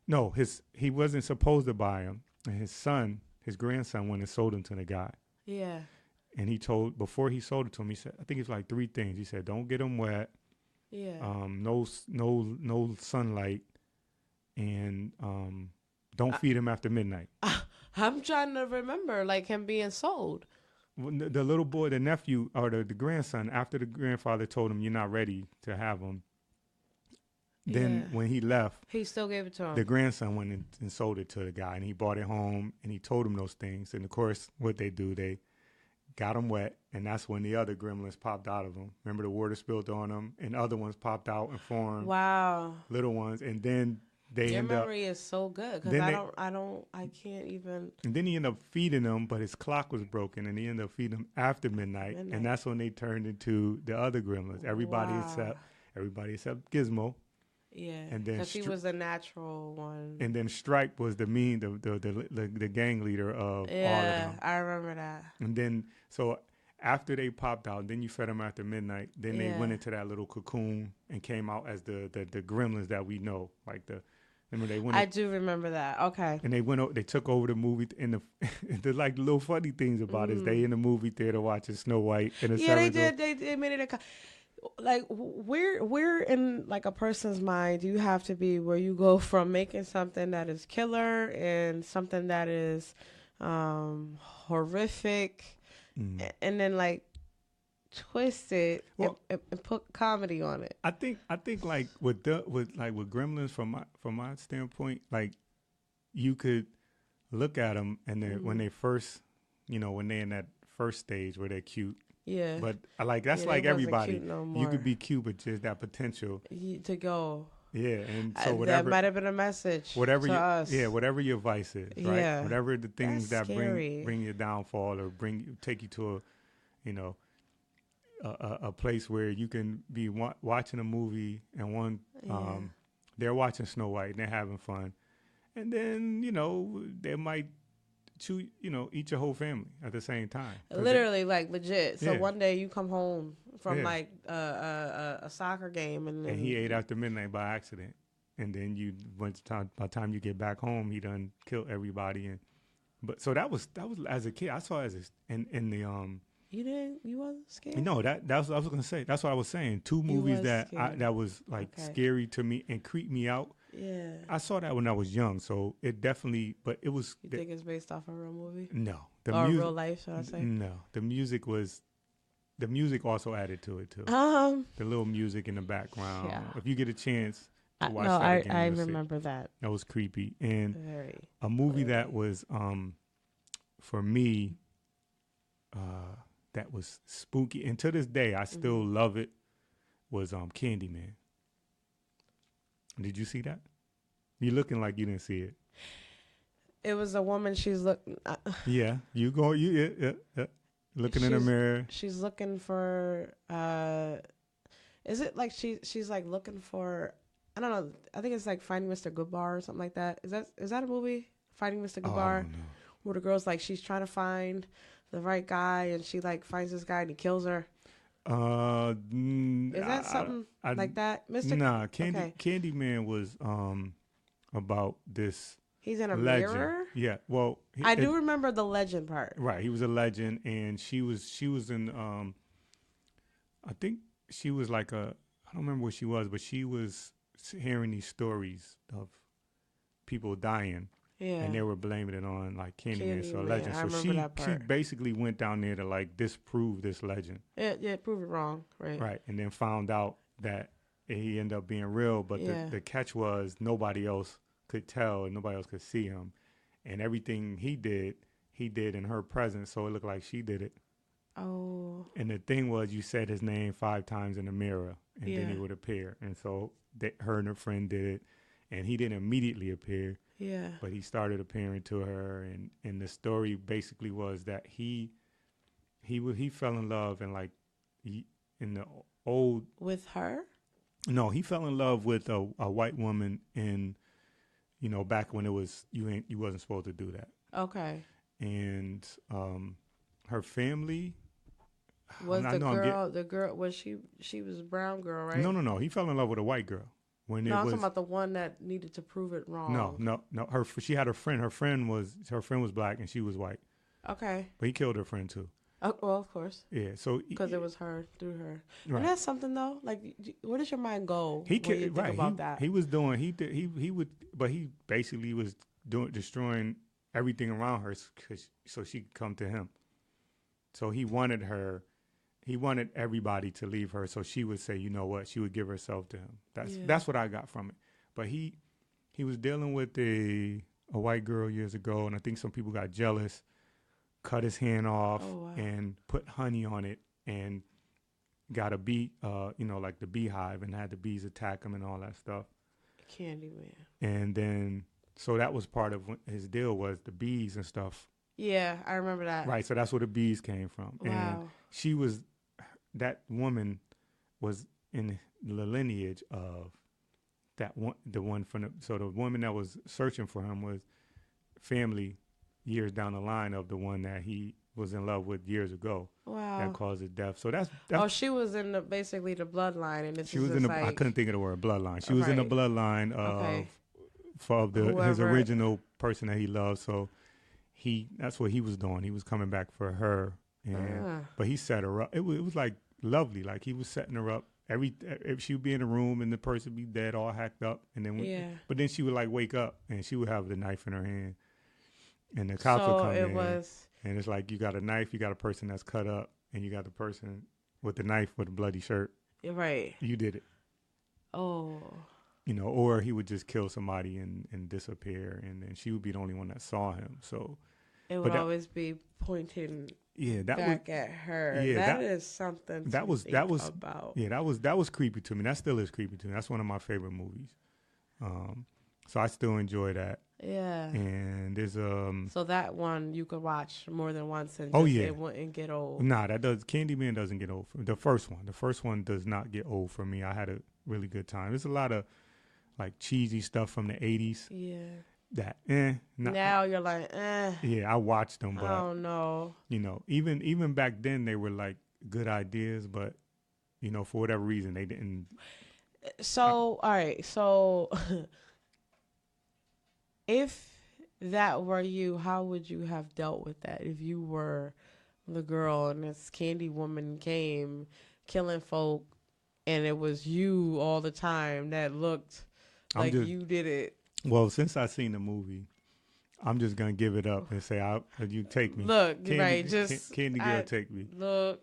No, he wasn't supposed to buy him. And his grandson went and sold him to the guy. Yeah. And before he sold it to him, he said, I think it's like 3 things. He said, don't get him wet. Yeah. No sunlight, and don't feed him after midnight. I'm trying to remember, like, him being sold. The little boy, the nephew, or the grandson, after the grandfather told him you're not ready to have him, Then Yeah. when he left, He still gave it to the him. grandson went and sold it to the guy, and he brought it home, and he told him those things. And of course, what they do, they got him wet, and that's when the other gremlins popped out of him. Remember, the water spilled on them, and other ones popped out and formed, Wow. little ones, and then they Your end up. memory is so good because Then they, I can't even. and then he ended up feeding them, but his clock was broken, and he ended up feeding them after midnight, Midnight. and that's when they turned into the other gremlins. Wow. Everybody except Gizmo, Yeah. and then Because he was the natural one. and then Stripe was the gang leader of all of Yeah, them. I remember that. And then so after they popped out, then you fed them after midnight. Then they Yeah. went into that little cocoon and came out as the gremlins that we know, like the. Remember they went. I do remember that. Okay. And they went. They took over the movie. In the the like little funny things about it is they in the movie theater watching Snow White and the Yeah, they Seven did. They made it like where in like a person's mind do you have to be where you go from making something that is killer and something that is horrific and then like twist it and put comedy on it. I think like with Gremlins from my standpoint, like you could look at them and they when they first, when they're in that first stage where they're cute. Yeah. But I like that's Yeah, like they wasn't everybody. cute no You more. could be cute, but just that potential. To go. Yeah, and so That whatever might have been a message whatever to you us. whatever your vice is, right? Yeah. Whatever the things That's that scary. bring your downfall or take you to a place where you can be watching a movie and they're watching Snow White and they're having fun, and then they might eat your whole family at the same time. Literally, like legit. So Yeah. one day you come home from Yeah. like a soccer game and And he ate after midnight by accident, and then by the time you get back home, he done killed everybody. But so that was as a kid. I saw it as in the You wasn't scared? No, that's what I was gonna say. That's what I was saying. Two movies was that scared. that was like Okay. scary to me and creeped me out. Yeah. I saw that when I was young, so it definitely. But it was You think it's based off a real movie? no the Or music. real life, should I say? No, the music also added to it too. Um, The little music in the background. Yeah. If you get a chance to watch no, that again, I you'll see. remember that That was creepy. And very. a movie that was for me that was spooky, and to this day I still love it, was Candyman. Did you see that? You're looking like you didn't see it. It was a woman. She's looking. Yeah, looking in the mirror. She's looking for. Is it like she's like looking for? I don't know. I think it's like Finding Mr. Goodbar or something like that. Is that a movie? Finding Mr. Oh, I Goodbar, don't know. where the girl's like she's trying to find the right guy and she like finds this guy and he kills her. Is that something like that, Mr. Nah, Okay. Candyman was about this He's in a legend. mirror. Yeah, well, I do remember the legend part. Right, he was a legend, and she was in. I think she was like I don't remember what she was, but she was hearing these stories of people dying, Yeah. and they were blaming it on like Candyman, so a Candyman, legend. I So remember that she part. basically went down there to like disprove this legend, Yeah, prove it wrong, right? right? And then found out that he ended up being real, but Yeah. the catch was nobody else could tell and nobody else could see him, and everything he did in her presence, so it looked like she did it. Oh. And the thing was, you said his name 5 times in the mirror, and then he Yeah. would appear. And so her and her friend did it, and he didn't immediately appear, Yeah. but he started appearing to her. And the story basically was that he fell in love, and like in the old With her? no, he fell in love with a white woman in back when it was you wasn't supposed to do that. Okay. And her family. Was I the know I'm girl the girl was she was a brown girl, right? No. He fell in love with a white girl when No, it I'm was. talking about the one that needed to prove it wrong. No. She had a friend. Her friend was black and she was white, Okay. but he killed her friend too. Oh, well, of course, Yeah. So because it was her through her. right. And that's something though. Like, where does your mind go He when you could, think right. about that? He was doing. He would, but he basically was destroying everything around her so she could come to him. So he wanted her. he wanted everybody to leave her, so she would say, you know what, she would give herself to him. Yeah. That's what I got from it. But he was dealing with a white girl years ago, and I think some people got jealous, cut his hand off, Oh, wow. and put honey on it, and got a bee, like the beehive, and had the bees attack him and all that stuff. Candyman. And then, so that was part of his deal, was the bees and stuff. Yeah, I remember that. Right, so that's where the bees came from. Wow. And that woman was in the lineage of that one, the woman that was searching for him was family years down the line of the one that he was in love with years ago. Wow. That caused his death. So that's she was in basically the bloodline, and she was in the. I couldn't think of the word bloodline. She was in the Right. bloodline of his Whoever- original person that he loved. So that's what he was doing. He was coming back for her, but he set her up. It was like lovely. Like he was setting her up. If she would be in a room and the person would be dead, all hacked up, and then but then she would like wake up and she would have the knife in her hand, and the cops would come in. And it's like you got a knife, you got a person that's cut up, and you got the person with the knife with a bloody shirt. Right. You did it. Oh. Or he would just kill somebody and disappear, and then she would be the only one that saw him. So it would always be pointing back at her. That is something to think about. Yeah, that was creepy to me. That still is creepy to me. That's one of my favorite movies. So I still enjoy that. Yeah. And there's So that one you could watch more than once and it wouldn't get old. Nah, Candyman doesn't get old for me. The first one does not get old for me. I had a really good time. There's a lot of like cheesy stuff from the 80s. Yeah. That now you're like, Yeah, I watched them, but I don't know. Even back then they were like good ideas, but for whatever reason they didn't. So all right, so if that were you, how would you have dealt with that? If you were the girl and this candy woman came killing folk, and it was you all the time that looked like you did it. Well, since I seen the movie, I'm just gonna give it up and say, "You take me." Look, Candy Girl, take me. Look,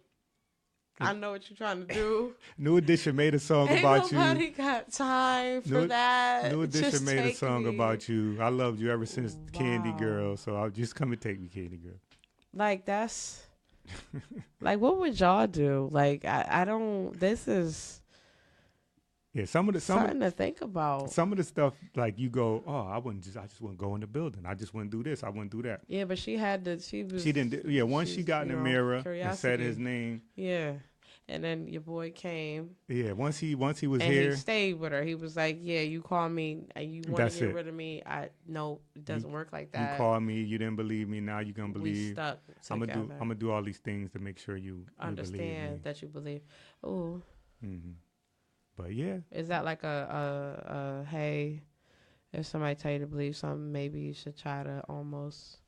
I know what you're trying to do. New Edition made a song about you. Nobody got time for that. New Edition just made a song me. about you. I loved you ever since Candy Girl, so I'll just come and take me, Candy Girl. Like that's, like what would y'all do? Like I don't. This is. Yeah, something to think about. Some of the stuff, like you go, I just wouldn't go in the building. I just wouldn't do this. I wouldn't do that. Yeah, but she didn't. Yeah, once she got in the mirror and said his name. Yeah, and then your boy came. Yeah, once he was and here, he stayed with her. He was like, "Yeah, you call me and you want to get rid of me. No, it doesn't work like that. You called me. You didn't believe me. Now you're gonna believe. We stuck together. I'm gonna do all these things to make sure you understand believe me. that you believe. Oh. Mm-hmm. But yeah, is that like a hey, if somebody tell you to believe something, maybe you should try to almost.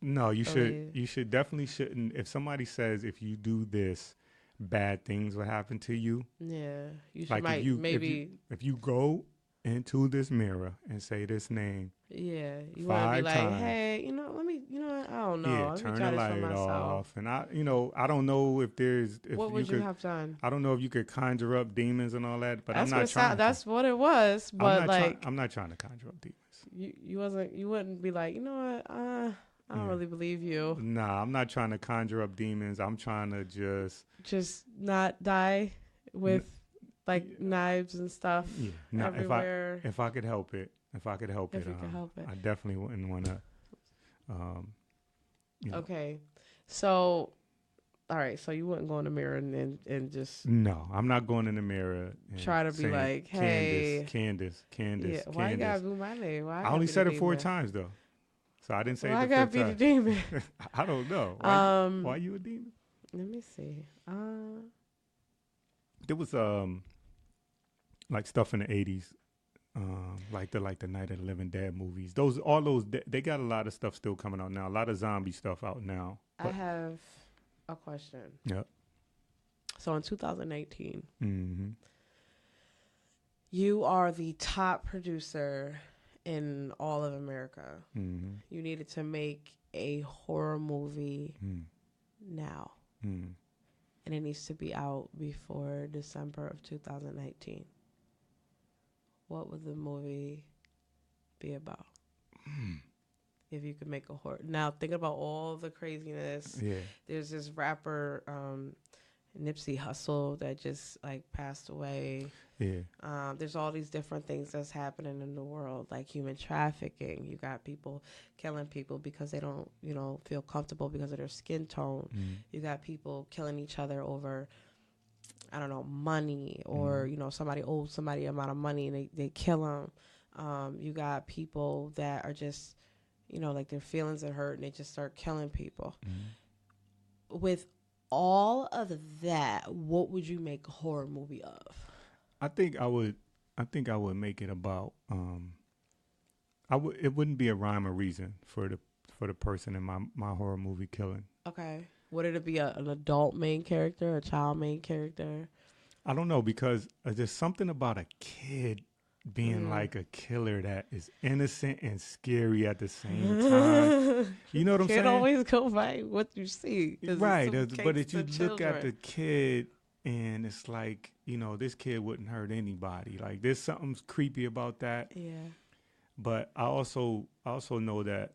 No, you should. You should definitely shouldn't. If somebody says if you do this, bad things will happen to you. Yeah, you should. Like if you go into this mirror and say this name. Yeah, you want to be like, times. Hey, I don't know. Yeah, turn the light off, and I don't know if there's. What would you have done? I don't know if you could conjure up demons and all that, but that's I'm not trying. That's what it was, but I'm not trying to conjure up demons. You wouldn't be like, what? I don't really believe you. Nah, I'm not trying to conjure up demons. I'm trying to just not die with knives and stuff. Yeah, everywhere. If I could help it. I definitely wouldn't want to. Okay, so, all right. So you wouldn't go in the mirror and just. No, I'm not going in the mirror. And try to be like, hey, Candace. Yeah, why you gotta do my name? Why I only said it 4 times though, so I didn't say. I gotta be the demon. I don't know. Why you a demon? Let me see. There was like stuff in the 80s. Like the Night of the Living Dead movies. All those they got a lot of stuff still coming out now. A lot of zombie stuff out now. I have a question. Yep. So in 2018, mm-hmm. you are the top producer in all of America. Mm-hmm. You needed to make a horror movie now. Mm. and it needs to be out before December of 2019. What would the movie be about? If you could make a horror. Now, think about all the craziness. Yeah. There's this rapper, Nipsey Hussle, that just like passed away. Yeah. There's all these different things that's happening in the world, like human trafficking. You got people killing people because they don't, feel comfortable because of their skin tone. You got people killing each other over, I don't know, money, or somebody owes somebody amount of money and they kill them. You got people that are just, like their feelings are hurt and they just start killing people. With all of that, what would you make a horror movie of? I think I would make it about it wouldn't be a rhyme or reason for the person in my horror movie killing. Okay. Would it be an adult main character, a child main character? I don't know, because there's something about a kid being like a killer that is innocent and scary at the same time. You know what I'm saying? Can't always go by what you see. Right. But if you look at the kid and it's like, this kid wouldn't hurt anybody. Like there's something creepy about that. Yeah. But I also know that,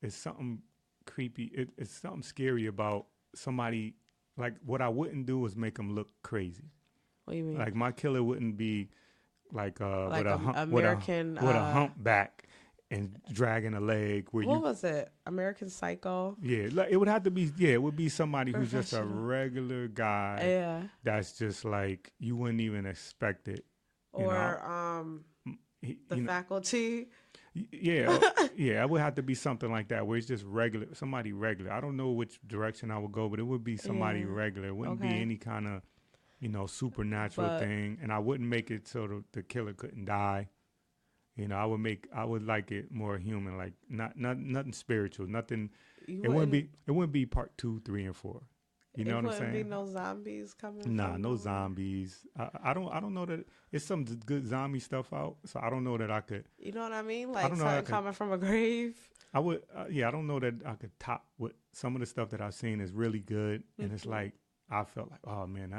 it's something creepy. It's something scary about somebody. Like what I wouldn't do is make them look crazy. What do you mean? Like my killer wouldn't be like with a humpback and dragging a leg. What was it? American Psycho? Yeah, like it would have to be. Yeah, it would be somebody who's just a regular guy. Yeah. That's just like you wouldn't even expect it. Or The Faculty. Yeah, yeah, it would have to be something like that where it's just regular, somebody regular. I don't know which direction I would go, but it would be somebody regular. It wouldn't be any kind of, supernatural thing. And I wouldn't make it so the killer couldn't die. I would like it more human, like nothing spiritual, nothing. It wouldn't be part 2, 3, and 4. You know what I'm saying? It wouldn't be no zombies coming. Nah, no zombies. I don't know that it's some good zombie stuff out. So I don't know that I could. You know what I mean? Like something coming from a grave. I would. I don't know that I could top what some of the stuff that I've seen is really good, and it's like I felt like, oh man,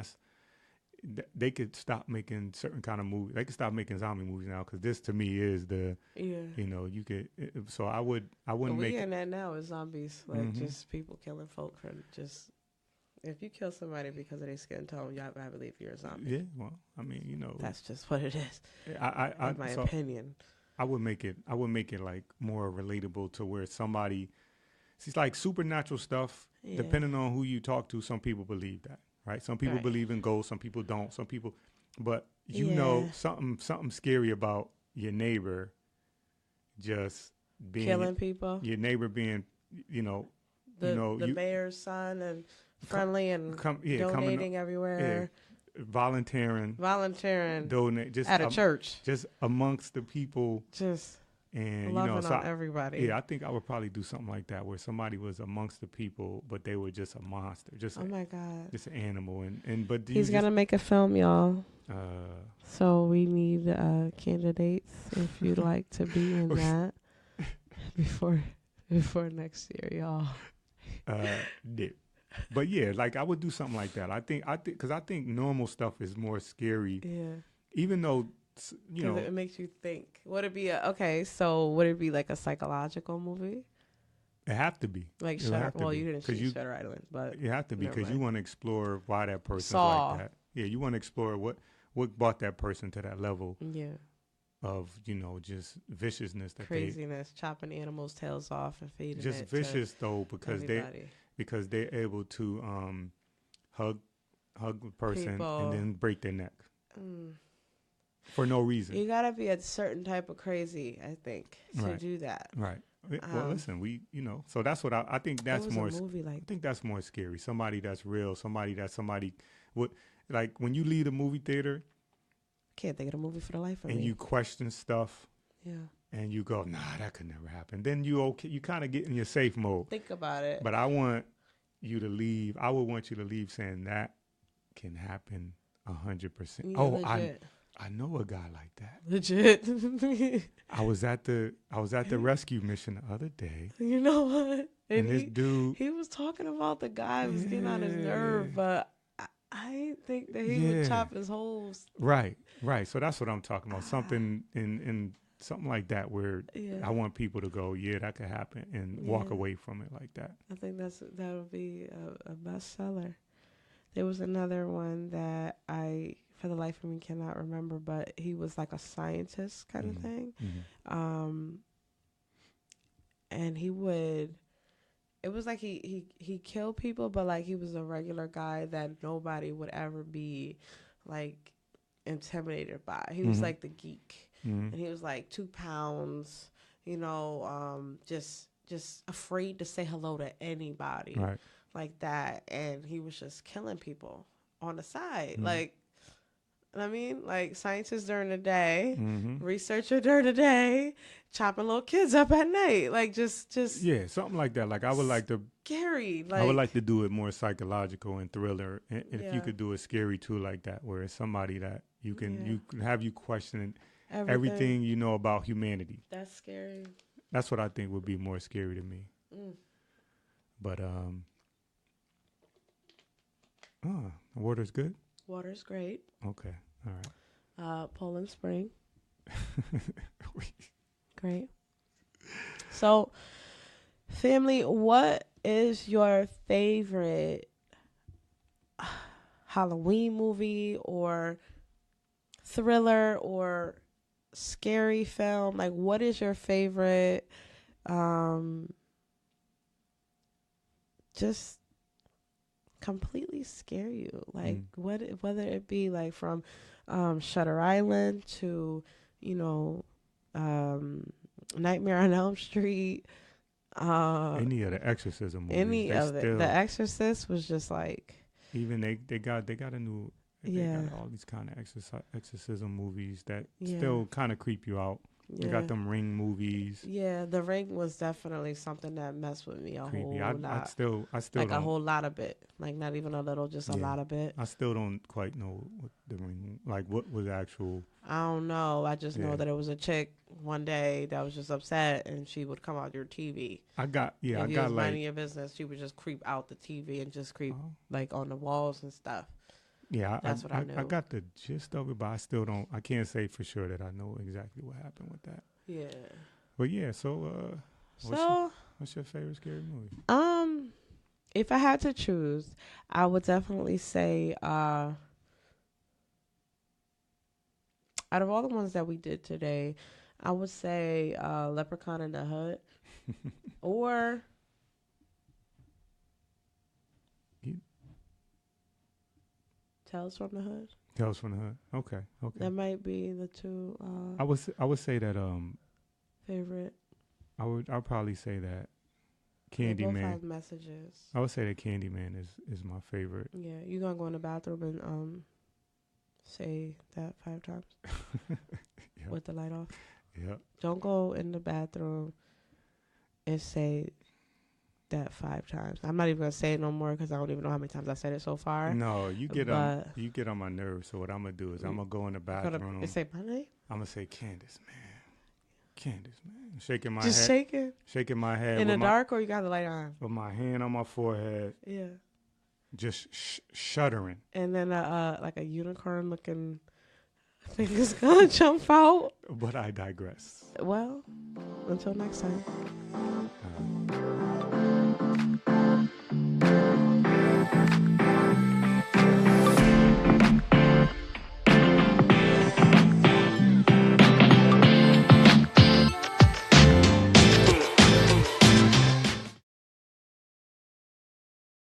they could stop making certain kind of movies. They could stop making zombie movies now, because this to me is the you could. So I wouldn't make. We in that now is zombies, like just people killing folk for just. If you kill somebody because of their skin tone, I believe you're a zombie. Yeah, well, I mean, that's just what it is. In my opinion. I would make it like more relatable to where somebody. It's like supernatural stuff. Yeah. Depending on who you talk to, some people believe that, right? Some people believe in ghosts, some people don't. Some people, but something scary about your neighbor, just being killing people. Your neighbor being, the mayor's son and. Friendly and donating everywhere. Yeah, volunteering. Donate just at a church. Just amongst the people. Just and loving on everybody. Yeah, I think I would probably do something like that where somebody was amongst the people, but they were just a monster. My God. Just an animal. But he's gonna make a film, y'all. So we need candidates if you'd like to be in that before next year, y'all. Yeah. But yeah, like I would do something like that. I think because I think normal stuff is more scary. Yeah. Even though it makes you think. Would it be would it be like a psychological movie? It have to be. Like Shutter. Well, you didn't see Shutter Island, but it have to be because you want to explore why that person's Saw. like that. Yeah, you want to explore what brought that person to that level. Yeah. Of just viciousness, craziness, chopping animals' tails off and feeding just it vicious though because everybody. Because they're able to hug the person and then break their neck for no reason. You gotta be a certain type of crazy, I think, to do that. Right. Well, listen, so that's what I think. That's more. I think that's more scary. Somebody that's real. Somebody would like when you leave a movie theater. Can't think of a movie for the life of me. And you question stuff. Yeah. And you go, nah, that could never happen. Then you kind of get in your safe mode. Think about it. But I want you to leave. I would want you to leave saying that can happen 100%. I know a guy like that. Legit. I was at the rescue mission the other day, You know what? and this dude, He was talking about the guy who was getting on his nerve, but I didn't think that he would chop his holes. right. So that's what I'm talking about. Something in something like that where I want people to go, yeah, that could happen, and walk away from it like that. I think that would be a bestseller. There was another one that I, for the life of me, cannot remember, but he was like a scientist kind of thing. And he would, it was like he killed people, but like he was a regular guy that nobody would ever be like intimidated by. He was like the geek. And he was like 2 pounds, just afraid to say hello to anybody. Right. Like that, and he was just killing people on the side. Like, I mean, like scientists during the day, researcher during the day, chopping little kids up at night. Like just yeah, something like that. Like I would like to scary. Like I would like to do it more psychological and thriller, and if you could do it scary too, like that, where it's somebody that you can have you questioning everything you know about humanity. That's scary. That's what I think would be more scary to me. But water's good? Water's great. Okay. All right. Poland Spring. Great. So, family, what is your favorite Halloween movie or thriller or scary film? Like, what is your favorite just completely scare you, like whether it be like from Shutter Island to Nightmare on Elm Street, any of the exorcism movies, any of it. The Exorcist was just like, even they got a new they got all these kind of exorcism movies that still kind of creep you out. They got them Ring movies. Yeah, The Ring was definitely something that messed with me creepy. Whole lot. I still like a whole lot of it. Like not even a little, just a lot of it. I still don't quite know what The Ring, like what was actual. I don't know. I just know that it was a chick one day that was just upset, and she would come out your TV. I got if you was minding your business, she would just creep out the TV and just creep like on the walls and stuff. Yeah, that's what I knew. I got the gist of it, but I still don't. I can't say for sure that I know exactly what happened with that. Yeah. But yeah, so what's your favorite scary movie? If I had to choose, I would definitely say out of all the ones that we did today, I would say Leprechaun in the Hood or Tales from the Hood. Tales from the Hood. Okay. That might be the two. I would say that favorite. I'll probably say that Candyman. Candyman. Both have messages. I would say that Candyman is my favorite. Yeah, you gonna go in the bathroom and say that 5 times with the light off. Yeah. Don't go in the bathroom and say that 5 times. I'm not even gonna say it no more because I don't even know how many times I said it so far. No, you get on my nerves. So what I'm gonna do is I'm gonna go in the bathroom and say my name. I'm gonna say Candace, man, shaking my just head, shaking my head in the dark, or you got the light on with my hand on my forehead. Yeah, just shuddering. And then like a unicorn looking thing is gonna jump out. But I digress. Well, until next time.